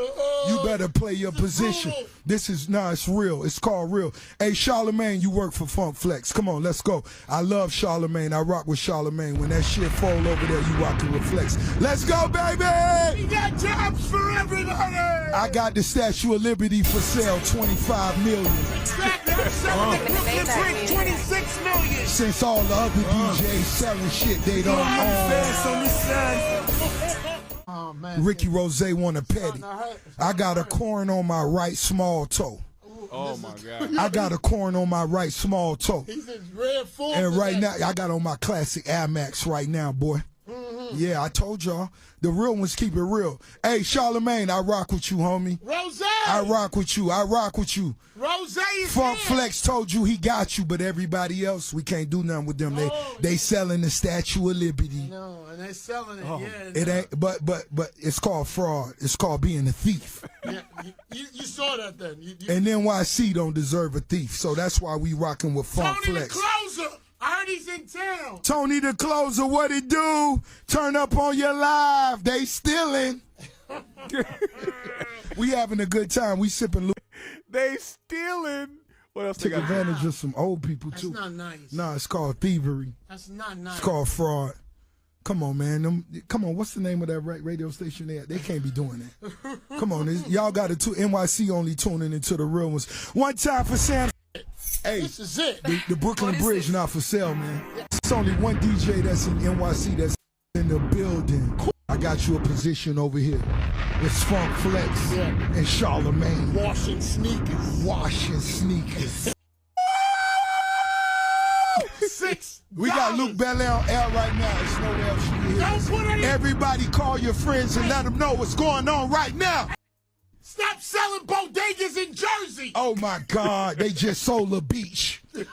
You better play your position. This is, it's real. It's called real. Hey, Charlemagne, you work for Funk Flex. Come on, let's go. I love Charlemagne. I rock with Charlemagne. When that shit fall over there, you rockin' with Flex. Let's go, baby!
We got jobs for everybody!
I got the Statue of Liberty for sale, $25 million.
Exactly. I'm selling the Brooklyn Bridge, $26 million.
Since all the other DJs selling shit they don't own.
Oh, man.
Ricky Rose want a petty. I got a corn on my right small toe.
Oh my God.
I got a corn on my right small toe.
He says red full.
And right now, I got on my classic Air Max right now, boy. Yeah, I told y'all. The real ones keep it real. Hey, Charlemagne, I rock with you, homie.
Rose!
I rock with you. I rock with you.
Rose is
Funk
here.
Flex told you he got you, but everybody else, we can't do nothing with them. They selling the Statue of Liberty.
No, and they selling it. Yeah,
It ain't, but it's called fraud. It's called being a thief.
Yeah, you saw that then.
And NYC don't deserve a thief, so that's why we rocking with Funk
Tony
Flex.
the Closer. I heard he's in town.
Tony the Closer, what it do? Turn up on your live. They stealing. We having a good time. We sipping.
They stealing. What else?
Take advantage of some old people too.
That's not nice.
Nah, it's called thievery.
That's not nice.
It's called fraud. Come on, man. Come on. What's the name of that radio station there? They can't be doing that. Come on. Y'all got to NYC only tuning into the real ones. One time for Sam. Hey,
this is it.
The Brooklyn Bridge not for sale, man. It's only one DJ that's in NYC that's in the building. I got you a position over here. It's Funk Flex and Charlemagne.
Washing sneakers.
Washing sneakers.
$6.
We got Luke Belair on air right now. There's nowhere else you can hear this. Everybody call your friends and let them know what's going on right now.
Stop selling bodegas in Jersey.
Oh my God, they just sold a beach.
These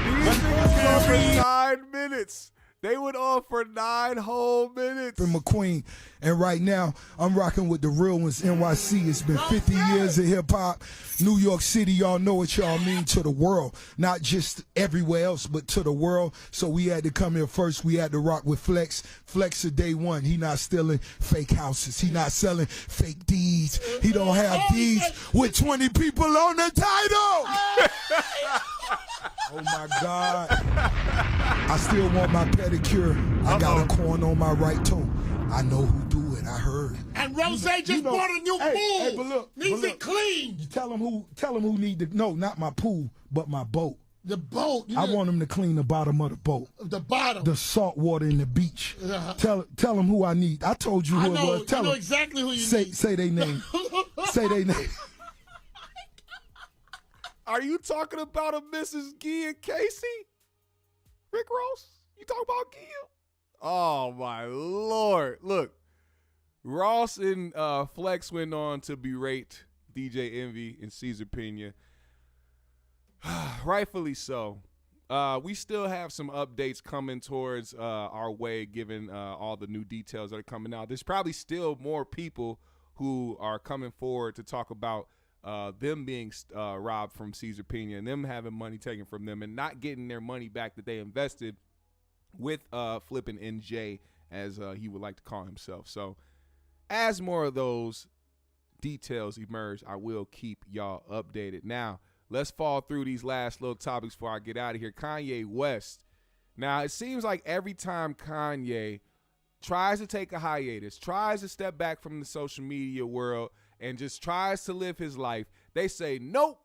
niggas went on for 9 minutes. They went on for 9 whole minutes.
From McQueen, and right now I'm rocking with the real ones. NYC. It's been 50 years of hip hop. New York City, y'all know what y'all mean to the world, not just everywhere else, but to the world. So we had to come here first. We had to rock with Flex. Flex of day one. He not stealing fake houses. He not selling fake deeds. He don't have deeds with 20 people on the title. Oh my God. I still want my pedicure. I got a corn on my right toe. I know who do it. I heard.
And Rose just bought a new pool.
Hey, but look,
needs it clean.
You tell him who need to. No, not my pool, but my boat.
The boat.
I want him to clean the bottom of the boat.
The bottom.
The salt water in the beach. Tell him who I need. I told you who it was. Tell
I know
him.
exactly who you need.
Say their name. Say their name.
Are you talking about a Mrs. Gee and Casey? Rick Ross? You talking about Gee? Oh my Lord. Look, Ross and Flex went on to berate DJ Envy and Caesar Pena. Rightfully so. We still have some updates coming towards our way, given all the new details that are coming out. There's probably still more people who are coming forward to talk about them being robbed from Caesar Pena and them having money taken from them and not getting their money back that they invested with flipping NJ, as he would like to call himself. So as more of those details emerge, I will keep y'all updated. Now, let's fall through these last little topics before I get out of here. Kanye West. Now, it seems like every time Kanye tries to take a hiatus, tries to step back from the social media world, and just tries to live his life, they say, nope,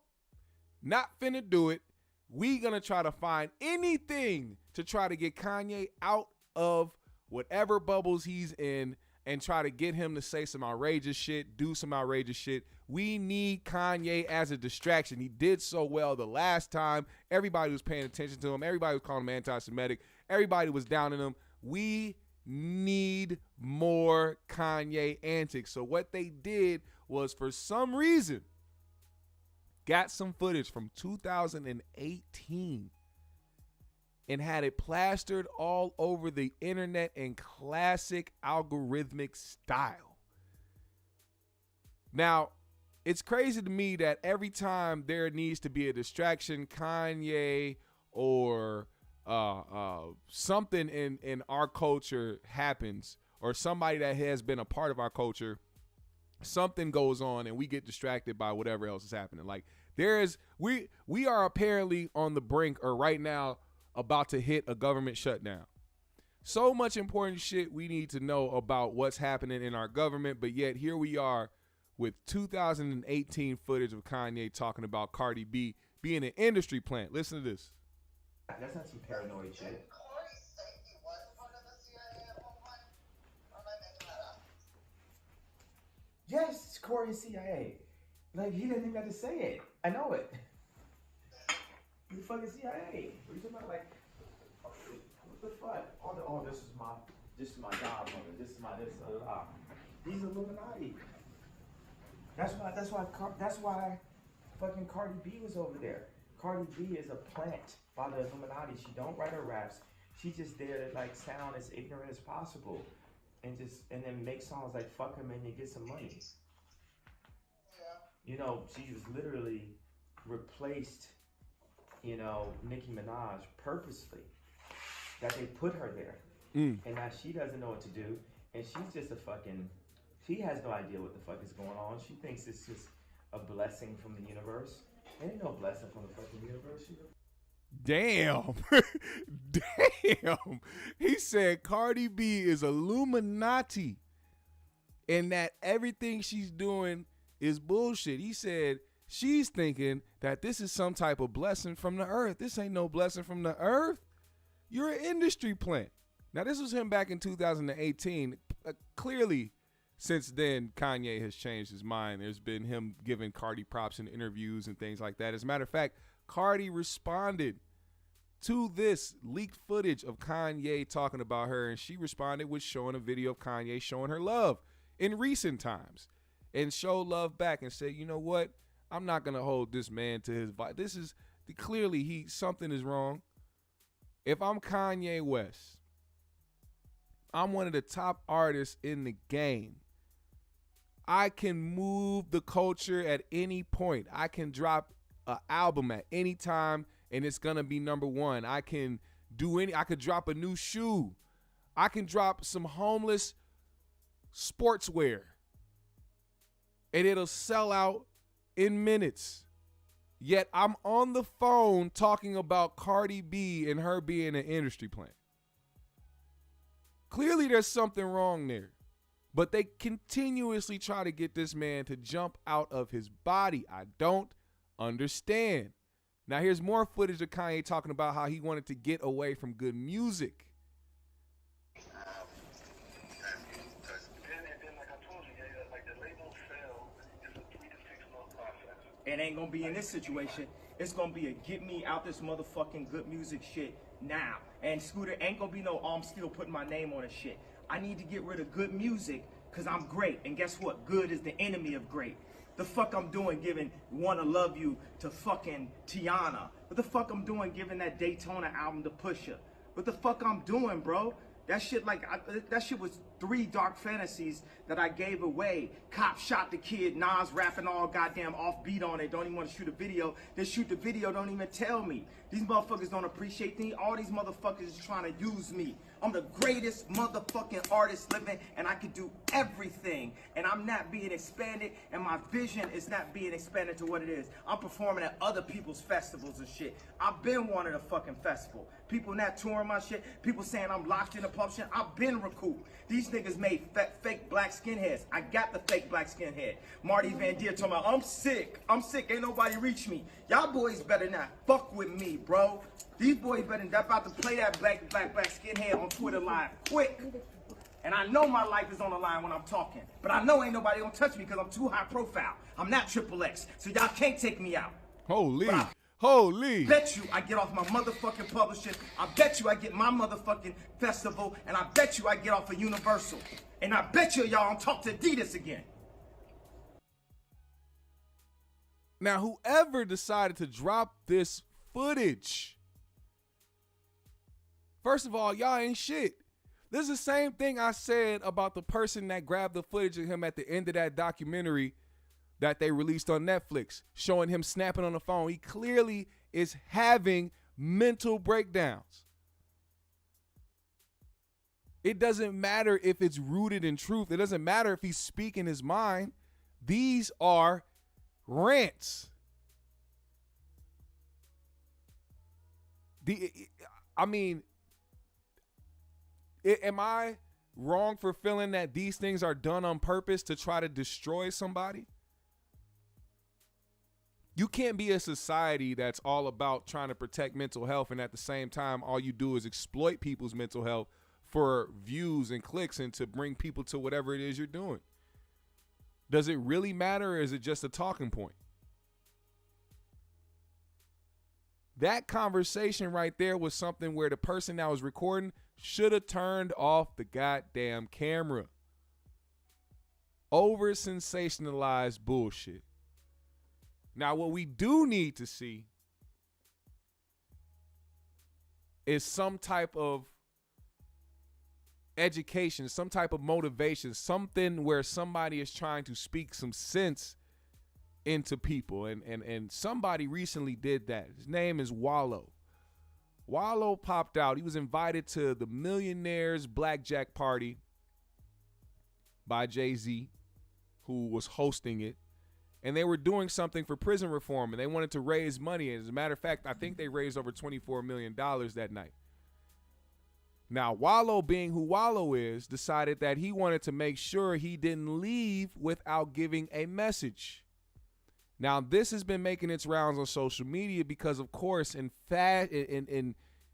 not finna do it. We gonna try to find anything to try to get Kanye out of whatever bubbles he's in and try to get him to say some outrageous shit, do some outrageous shit. We need Kanye as a distraction. He did so well the last time. Everybody was paying attention to him. Everybody was calling him anti-Semitic. Everybody was downing him. We need more Kanye antics. So what they did was, for some reason, got some footage from 2018 and had it plastered all over the internet in classic algorithmic style. Now, it's crazy to me that every time there needs to be a distraction, Kanye or something in our culture happens, or somebody that has been a part of our culture, something goes on and we get distracted by whatever else is happening. Like we are apparently on the brink, or right now about to hit a government shutdown. So much important shit we need to know about what's happening in our government, but yet here we are with 2018 footage of Kanye talking about Cardi B being an industry plant. Listen to this.
That's not some paranoid shit. Yes, it's Corey and CIA. Like, he didn't even have to say it. I know it. You fucking CIA. What are you talking about? Like, what the fuck? Oh, this is my godmother. This is my this. He's Illuminati. That's why fucking Cardi B was over there. Cardi B is a plant by the Illuminati. She don't write her raps. She's just there to like sound as ignorant as possible, and then make songs like "Fuck 'em" and you get some money. You know, she was literally replaced, you know, Nicki Minaj purposely. That they put her there, and now she doesn't know what to do, and she's just she has no idea what the fuck is going on. She thinks it's just a blessing from the universe. There ain't no blessing from the fucking universe.
Damn. Damn. He said Cardi B is Illuminati and that everything she's doing is bullshit. He said she's thinking that this is some type of blessing from the earth. This ain't no blessing from the earth. You're an industry plant. Now, this was him back in 2018. Clearly, since then, Kanye has changed his mind. There's been him giving Cardi props in interviews and things like that. As a matter of fact, Cardi responded to this leaked footage of Kanye talking about her, and she responded with showing a video of Kanye showing her love in recent times, and showed love back and said, you know what? I'm not going to hold this man to his vibe. This is clearly something is wrong. If I'm Kanye West, I'm one of the top artists in the game. I can move the culture at any point. I can drop an album at any time and it's gonna be number one. I could drop a new shoe. I can drop some homeless sportswear and it'll sell out in minutes. Yet I'm on the phone talking about Cardi B and her being an industry plant. Clearly there's something wrong there. But they continuously try to get this man to jump out of his body. I don't understand. Now here's more footage of Kanye talking about how he wanted to get away from good music.
It ain't gonna be in this situation. It's gonna be a get me out this motherfucking good music shit now. And Scooter ain't gonna be no, I'm still putting my name on this shit. I need to get rid of good music because I'm great. And guess what? Good is the enemy of great. The fuck I'm doing giving Wanna Love You to fucking Tiana? What the fuck I'm doing giving that Daytona album to Pusha? What the fuck I'm doing, bro? That shit that shit was 3 dark fantasies that I gave away. Cop shot the kid, Nas rapping all goddamn offbeat on it, don't even want to shoot a video. They shoot the video, don't even tell me. These motherfuckers don't appreciate me. All these motherfuckers is trying to use me. I'm the greatest motherfucking artist living, and I can do everything. And I'm not being expanded, and my vision is not being expanded to what it is. I'm performing at other people's festivals and shit. I've been wanting a fucking festival. People not touring my shit. People saying I'm locked in a pub shit. I've been recouped. These niggas made fake black skinheads. I got the fake black skinhead. Marty Van Deer talking about, I'm sick. Ain't nobody reach me. Y'all boys better not fuck with me, bro. These boys better not about to play that black skinhead on Twitter live quick. And I know my life is on the line when I'm talking. But I know ain't nobody gonna touch me because I'm too high profile. I'm not Triple X. So y'all can't take me out.
Holy.
I bet you I get off my motherfucking publishing. I bet you I get my motherfucking festival. And I bet you I get off of Universal. And I bet you y'all don't talk to Adidas again.
Now, whoever decided to drop this footage, first of all, y'all ain't shit. This is the same thing I said about the person that grabbed the footage of him at the end of that documentary that they released on Netflix, showing him snapping on the phone. He clearly is having mental breakdowns. It doesn't matter if it's rooted in truth. It doesn't matter if he's speaking his mind. These are rants. Am I wrong for feeling that these things are done on purpose to try to destroy somebody? You can't be a society that's all about trying to protect mental health, and at the same time, all you do is exploit people's mental health for views and clicks and to bring people to whatever it is you're doing. Does it really matter, or is it just a talking point? That conversation right there was something where the person that was recording should have turned off the goddamn camera. Over sensationalized bullshit. Now, what we do need to see is some type of education, some type of motivation, something where somebody is trying to speak some sense into people. And somebody recently did that. His name is Wallo. Wallo popped out. He was invited to the Millionaires Blackjack Party by Jay-Z, who was hosting it. And they were doing something for prison reform, and they wanted to raise money. As a matter of fact, I think they raised over $24 million that night. Now, Wallo, being who Wallo is, decided that he wanted to make sure he didn't leave without giving a message. Now, this has been making its rounds on social media because, of course, in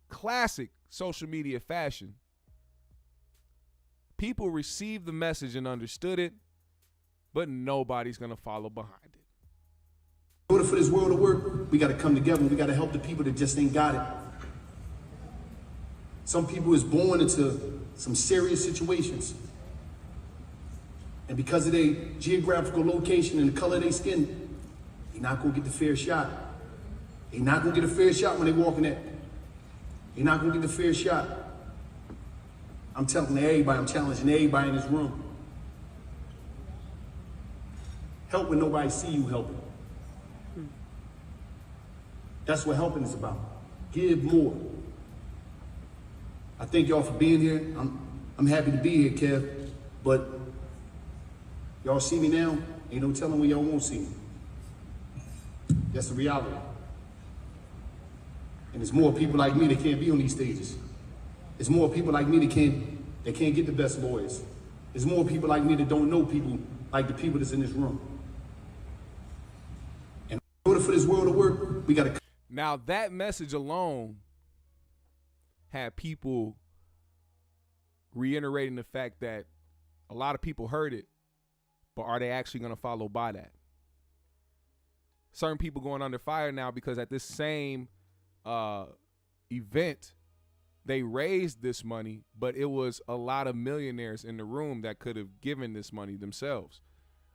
classic social media fashion, people received the message and understood it, but nobody's going to follow behind it.
In order for this world to work, we got to come together. We got to help the people that just ain't got it. Some people is born into some serious situations. And because of their geographical location and the color of their skin, they're not going to get the fair shot. They're not going to get a fair shot when they walk in that. They're not going to get the fair shot. I'm telling everybody, I'm challenging everybody in this room. Help when nobody see you helping. That's what helping is about. Give more. I thank y'all for being here. I'm happy to be here, Kev. But y'all see me now, ain't no telling when y'all won't see me. That's the reality. And there's more people like me that can't be on these stages. There's more people like me that can't get the best lawyers. There's more people like me that don't know people like the people that's in this room. And in order for this world to work, we gotta.
Now that message alone had people reiterating the fact that a lot of people heard it, but are they actually going to follow by that? Certain people going under fire now because at this same event, they raised this money, but it was a lot of millionaires in the room that could have given this money themselves.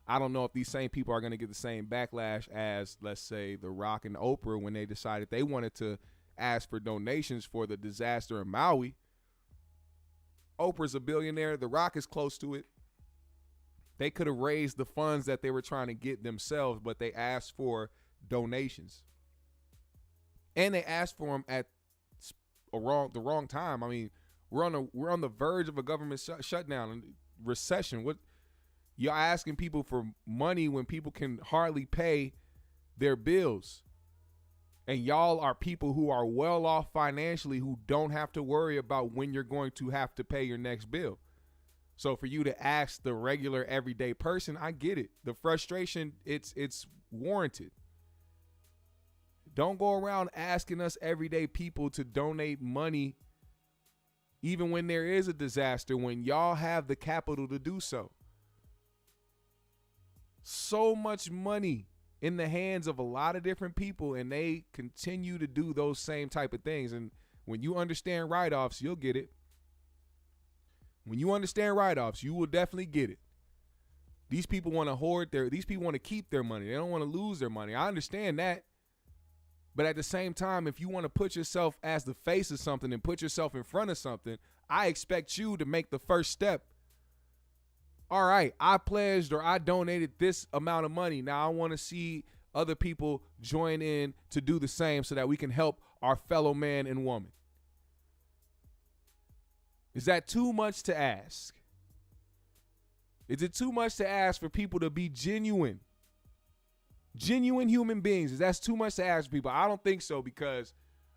I don't know if these same people are going to get the same backlash as, let's say, The Rock and Oprah when they decided they wanted to ask for donations for the disaster in Maui. Oprah's a billionaire. The Rock is close to it. They could have raised the funds that they were trying to get themselves, but they asked for donations. And they asked for them at the wrong time. I mean, we're on the verge of a government shutdown and recession. What you're asking people for money when people can hardly pay their bills. And y'all are people who are well off financially who don't have to worry about when you're going to have to pay your next bill. So for you to ask the regular everyday person, I get it. The frustration, it's warranted. Don't go around asking us everyday people to donate money even when there is a disaster, when y'all have the capital to do so. So much money in the hands of a lot of different people, and they continue to do those same type of things. And when you understand write-offs, you'll get it. When you understand write-offs, you will definitely get it. These people want to these people want to keep their money. They don't want to lose their money. I understand that. But at the same time, if you want to put yourself as the face of something and put yourself in front of something, I expect you to make the first step all right, I pledged or I donated this amount of money. Now I want to see other people join in to do the same so that we can help our fellow man and woman. Is that too much to ask? Is it too much to ask for people to be genuine? Genuine human beings. Is that too much to ask people? I don't think so, because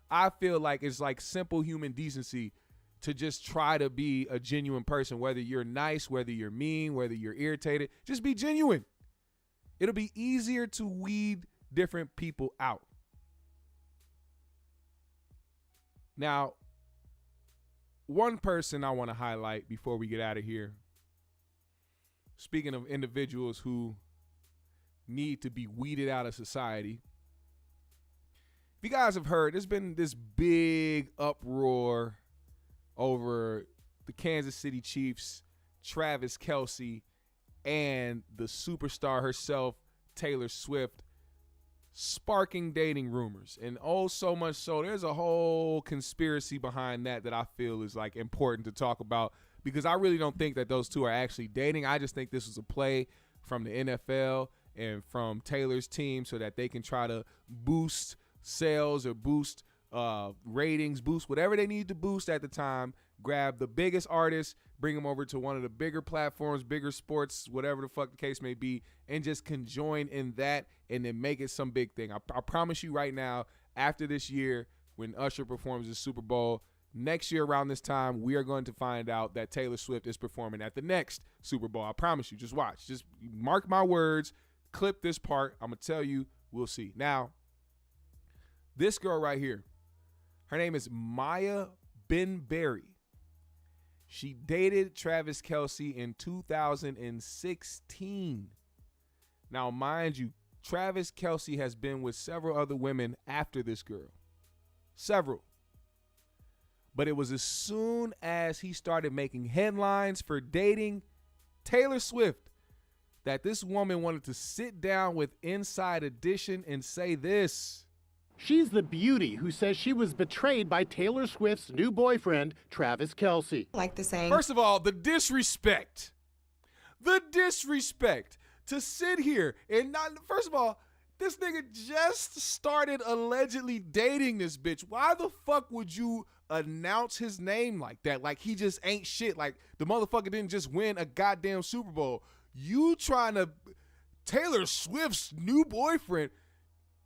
I feel like it's like simple human decency to just try to be a genuine person, whether you're nice, whether you're mean, whether you're irritated. Just be genuine. It'll be easier to weed different people out. Now, one person I want to highlight before we get out of here, speaking of individuals who need to be weeded out of society. If you guys have heard, there's been this big uproar over the Kansas City Chiefs, Travis Kelce, and the superstar herself, Taylor Swift, sparking dating rumors. And oh, so much so, there's a whole conspiracy behind that I feel is like important to talk about, because I really don't think that those two are actually dating. I just think this was a play from the NFL and from Taylor's team so that they can try to boost sales or boost ratings, boost whatever they need to boost at the time, grab the biggest artists, bring them over to one of the bigger platforms, bigger sports, whatever the fuck the case may be, and just conjoin in that and then make it some big thing. I promise you right now, after this year, when Usher performs the Super Bowl, next year around this time, we are going to find out that Taylor Swift is performing at the next Super Bowl. I promise you. Just watch. Just mark my words. Clip this part. I'm going to tell you. We'll see. Now, this girl right here, her name is Maya Ben-Berry. She dated Travis Kelce in 2016. Now, mind you, Travis Kelce has been with several other women after this girl. Several. But it was as soon as he started making headlines for dating Taylor Swift that this woman wanted to sit down with Inside Edition and say this.
She's the beauty who says she was betrayed by Taylor Swift's new boyfriend, Travis Kelce.
Like the same.
First of all, the disrespect. The disrespect to sit here and not, first of all, this nigga just started allegedly dating this bitch. Why the fuck would you announce his name like that? Like he just ain't shit. Like the motherfucker didn't just win a goddamn Super Bowl. You trying to, Taylor Swift's new boyfriend,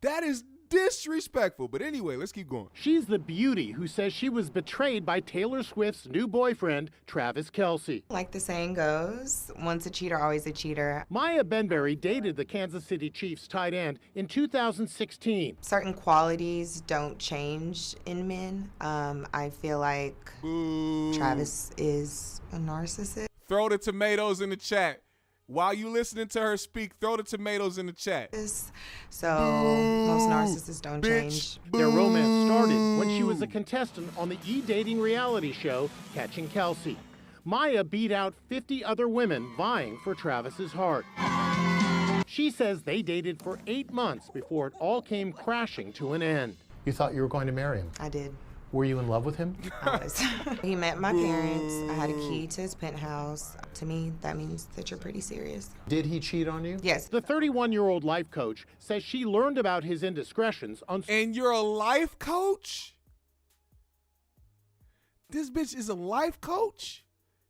that is disrespectful. But anyway, let's keep going.
She's the beauty who says she was betrayed by Taylor Swift's new boyfriend, Travis Kelce.
Like the saying goes, once a cheater, always a cheater.
Maya Ben-Berry dated the Kansas City Chiefs tight end in 2016.
Certain qualities don't change in men. I feel like Travis is a narcissist.
Throw the tomatoes in the chat. While you listening to her speak, throw the tomatoes in the chat.
So most narcissists don't change.
Their romance started when she was a contestant on the e-dating reality show, Catching Kelce. Maya beat out 50 other women vying for Travis's heart. She says they dated for 8 months before it all came crashing to an end.
You thought you were going to marry him?
I did.
Were you in love with him?
I was. He met my parents. I had a key to his penthouse. To me, that means that you're pretty serious.
Did he cheat on you?
Yes.
The 31-year-old life coach says she learned about his indiscretions on...
And you're a life coach? This bitch is a life coach?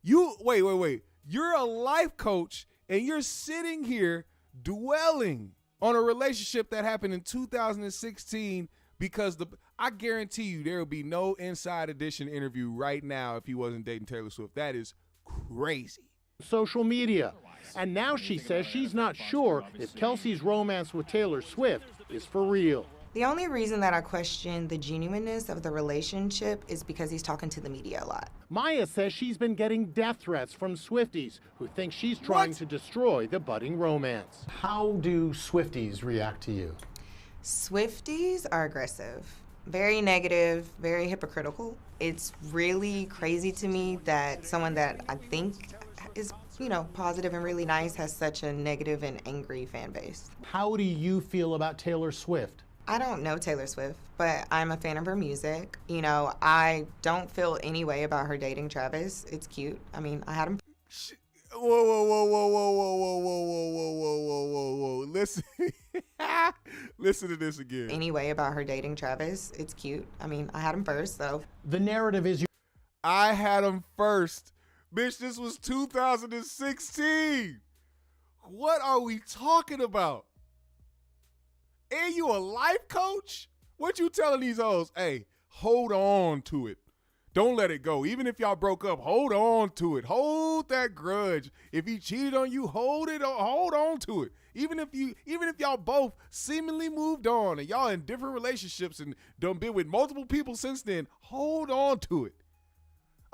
Wait. You're a life coach and you're sitting here dwelling on a relationship that happened in 2016 because I guarantee you there will be no Inside Edition interview right now if he wasn't dating Taylor Swift. That is crazy.
Social media. And now she says she's not sure if Kelce's romance with Taylor Swift is for real.
The only reason that I question the genuineness of the relationship is because he's talking to the media a lot.
Maya says she's been getting death threats from Swifties who think she's trying to destroy the budding romance.
How do Swifties react to you?
Swifties are aggressive, very negative, very hypocritical. It's really crazy to me that someone that I think is, positive and really nice has such a negative and angry fan base.
How do you feel about Taylor Swift?
I don't know Taylor Swift, but I'm a fan of her music. I don't feel any way about her dating Travis. It's cute. I mean, I had him.
Whoa. Listen. Listen to this again.
Anyway, about her dating Travis, it's cute. I mean, I had him first, so.
The narrative is
I had him first. Bitch, this was 2016. What are we talking about? And you a life coach? What you telling these hoes? Hey, hold on to it. Don't let it go. Even if y'all broke up, hold on to it. Hold that grudge. If he cheated on you, hold on to it. Even if y'all both seemingly moved on and y'all in different relationships and done been with multiple people since then, hold on to it.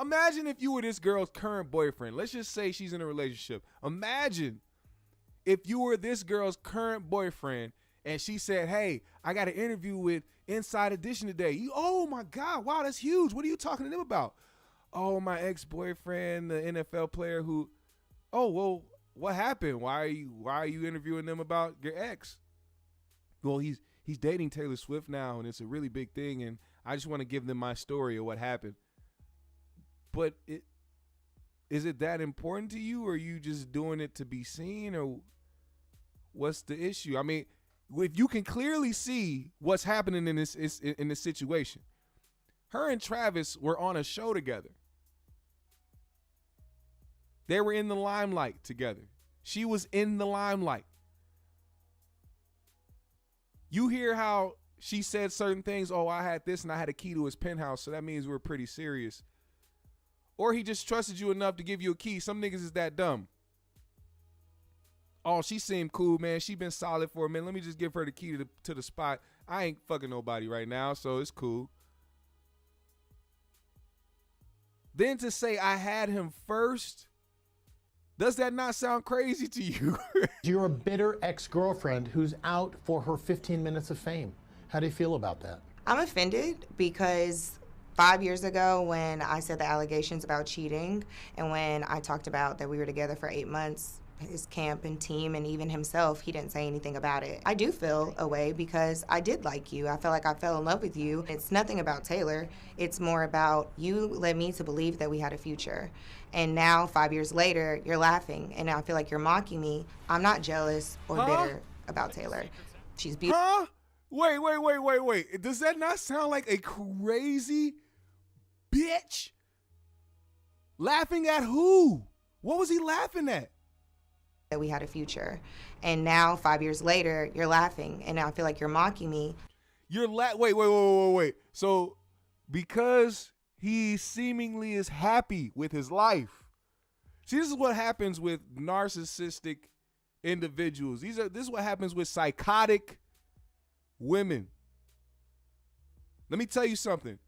Imagine if you were this girl's current boyfriend. Let's just say she's in a relationship. Imagine if you were this girl's current boyfriend and she said, hey, I got an interview with Inside Edition today. Oh my God, wow, that's huge. What are you talking to them about? Oh, my ex-boyfriend, the NFL player who, oh, well, what happened? Why are you interviewing them about your ex? Well, he's dating Taylor Swift now, and it's a really big thing, and I just want to give them my story of what happened. But is it that important to you, or are you just doing it to be seen, or what's the issue? I mean, if you can clearly see what's happening in this situation, her and Travis were on a show together. They were in the limelight together. She was in the limelight. You hear how she said certain things. Oh, I had this and I had a key to his penthouse, so that means we're pretty serious. Or he just trusted you enough to give you a key. Some niggas is that dumb. Oh, she seemed cool, man. She been solid for a minute. Let me just give her the key to the spot. I ain't fucking nobody right now, so it's cool. Then to say I had him first, does that not sound crazy to you?
You're a bitter ex-girlfriend who's out for her 15 minutes of fame. How do you feel about that?
I'm offended because 5 years ago when I said the allegations about cheating and when I talked about that we were together for 8 months, his camp and team and even himself, he didn't say anything about it. I do feel a way because I did like you. I felt like I fell in love with you. It's nothing about Taylor. It's more about you led me to believe that we had a future. And now 5 years later, you're laughing and I feel like you're mocking me. I'm not jealous or bitter about Taylor. She's beautiful.
Huh? Wait. Does that not sound like a crazy bitch? Laughing at who? What was he laughing at?
That we had a future. And now 5 years later, you're laughing and now I feel like you're mocking me.
Wait. So because he seemingly is happy with his life. See, this is what happens with narcissistic individuals. This is what happens with psychotic women. Let me tell you something.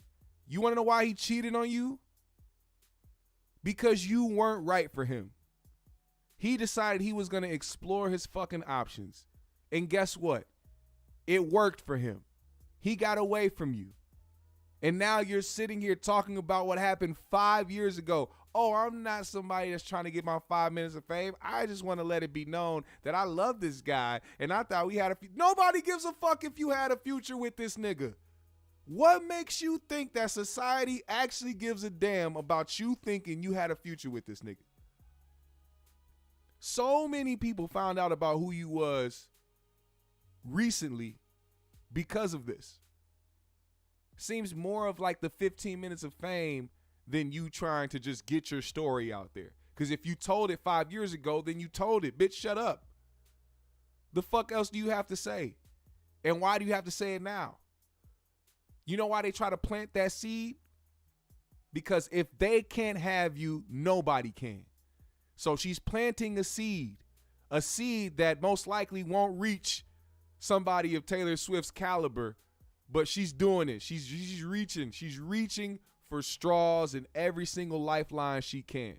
You want to know why he cheated on you? Because you weren't right for him. He decided he was going to explore his fucking options. And guess what? It worked for him. He got away from you. And now you're sitting here talking about what happened 5 years ago. Oh, I'm not somebody that's trying to get my 5 minutes of fame. I just want to let it be known that I love this guy. And I thought we had nobody gives a fuck if you had a future with this nigga. What makes you think that society actually gives a damn about you thinking you had a future with this nigga? So many people found out about who you was recently because of this. Seems more of like the 15 minutes of fame than you trying to just get your story out there. Because if you told it 5 years ago, then you told it. Bitch, shut up. The fuck else do you have to say? And why do you have to say it now? You know why they try to plant that seed? Because if they can't have you, nobody can. So she's planting a seed that most likely won't reach somebody of Taylor Swift's caliber, but she's doing it. She's reaching for straws in every single lifeline she can.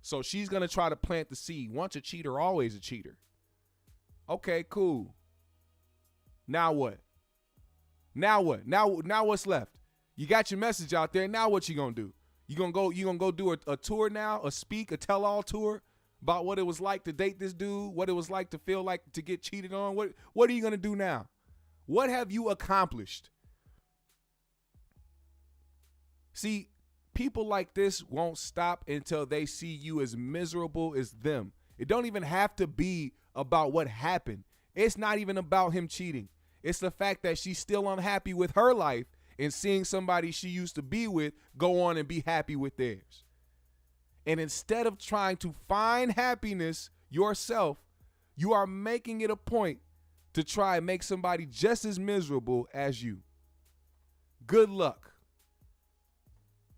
So she's going to try to plant the seed. Once a cheater, always a cheater. Okay, cool. Now what? Now what's left? You got your message out there. Now what you going to do? You gonna go do a tour now, a tell-all tour about what it was like to date this dude, what it was like to feel like to get cheated on? What are you gonna do now? What have you accomplished? See, people like this won't stop until they see you as miserable as them. It don't even have to be about what happened. It's not even about him cheating. It's the fact that she's still unhappy with her life and seeing somebody she used to be with go on and be happy with theirs. And instead of trying to find happiness yourself, you are making it a point to try and make somebody just as miserable as you. Good luck.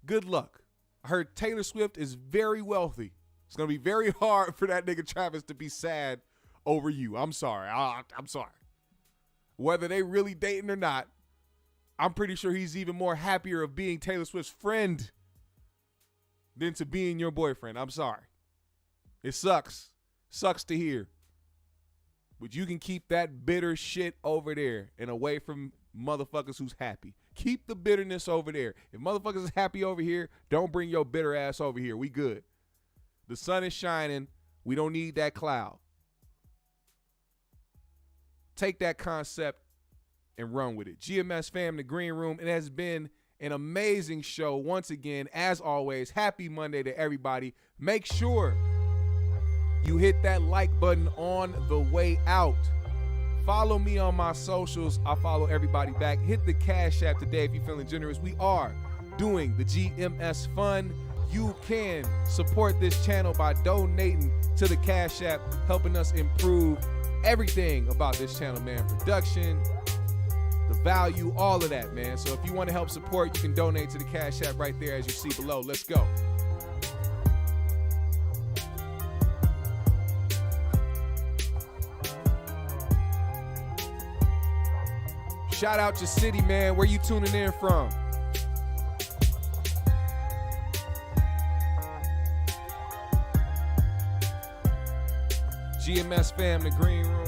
Good luck. I heard Taylor Swift is very wealthy. It's going to be very hard for that nigga Travis to be sad over you. I'm sorry. I'm sorry. Whether they really dating or not, I'm pretty sure he's even more happier of being Taylor Swift's friend than to being your boyfriend. I'm sorry. It sucks. Sucks to hear. But you can keep that bitter shit over there and away from motherfuckers who's happy. Keep the bitterness over there. If motherfuckers is happy over here, don't bring your bitter ass over here. We good. The sun is shining. We don't need that cloud. Take that concept and run with it. GMS fam, the green room. It has been an amazing show. Once again, as always, happy Monday to everybody. Make sure you hit that like button on the way out. Follow me on my socials. I follow everybody back. Hit the Cash App today if you're feeling generous. We are doing the GMS Fund. You can support this channel by donating to the Cash App, helping us improve everything about this channel, man. Production, the value, all of that, man. So if you want to help support, you can donate to the Cash App right there as you see below. Let's go. Shout out your city, man. Where you tuning in from? GMS fam, the green room.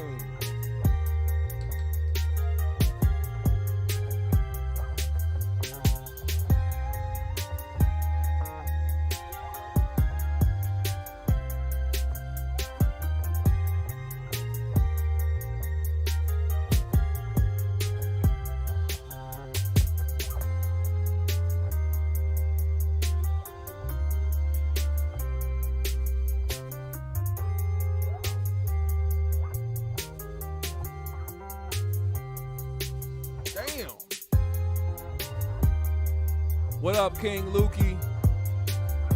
What up, King Lukey?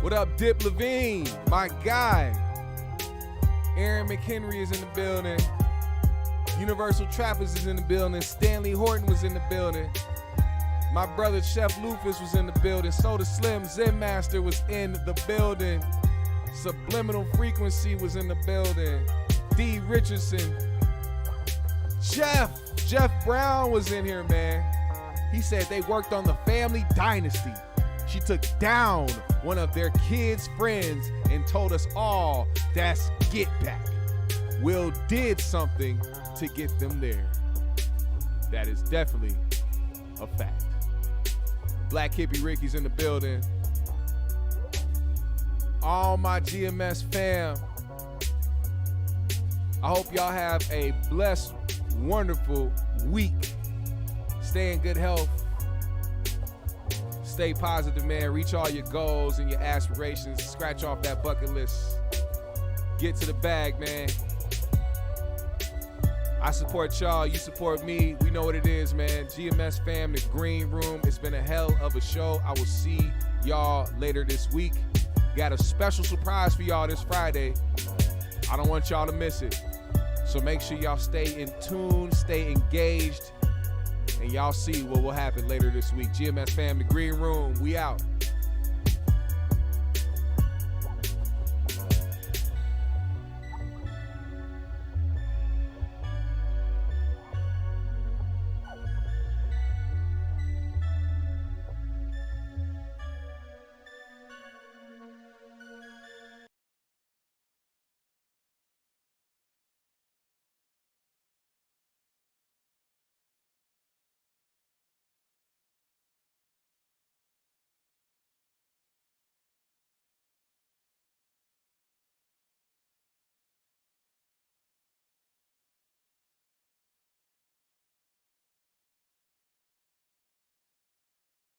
What up, Dip Levine? My guy. Aaron McHenry is in the building. Universal Trappers is in the building. Stanley Horton was in the building. My brother Chef Lufus was in the building. Soda Slim Zen Master was in the building. Subliminal Frequency was in the building. D. Richardson. Jeff Brown was in here, man. He said they worked on the Family Dynasty. She took down one of their kids' friends and told us all that's get back. Will did something to get them there. That is definitely a fact. Black Hippie Ricky's in the building. All my GMS fam. I hope y'all have a blessed, wonderful week. Stay in good health. Stay positive, man. Reach all your goals and your aspirations. Scratch off that bucket list. Get to the bag, man. I support y'all. You support me. We know what it is, man. GMS fam, the green room. It's been a hell of a show. I will see y'all later this week. Got a special surprise for y'all this Friday. I don't want y'all to miss it. So make sure y'all stay in tune, stay engaged, and y'all see what will happen later this week. GMS fam, the green room, we out.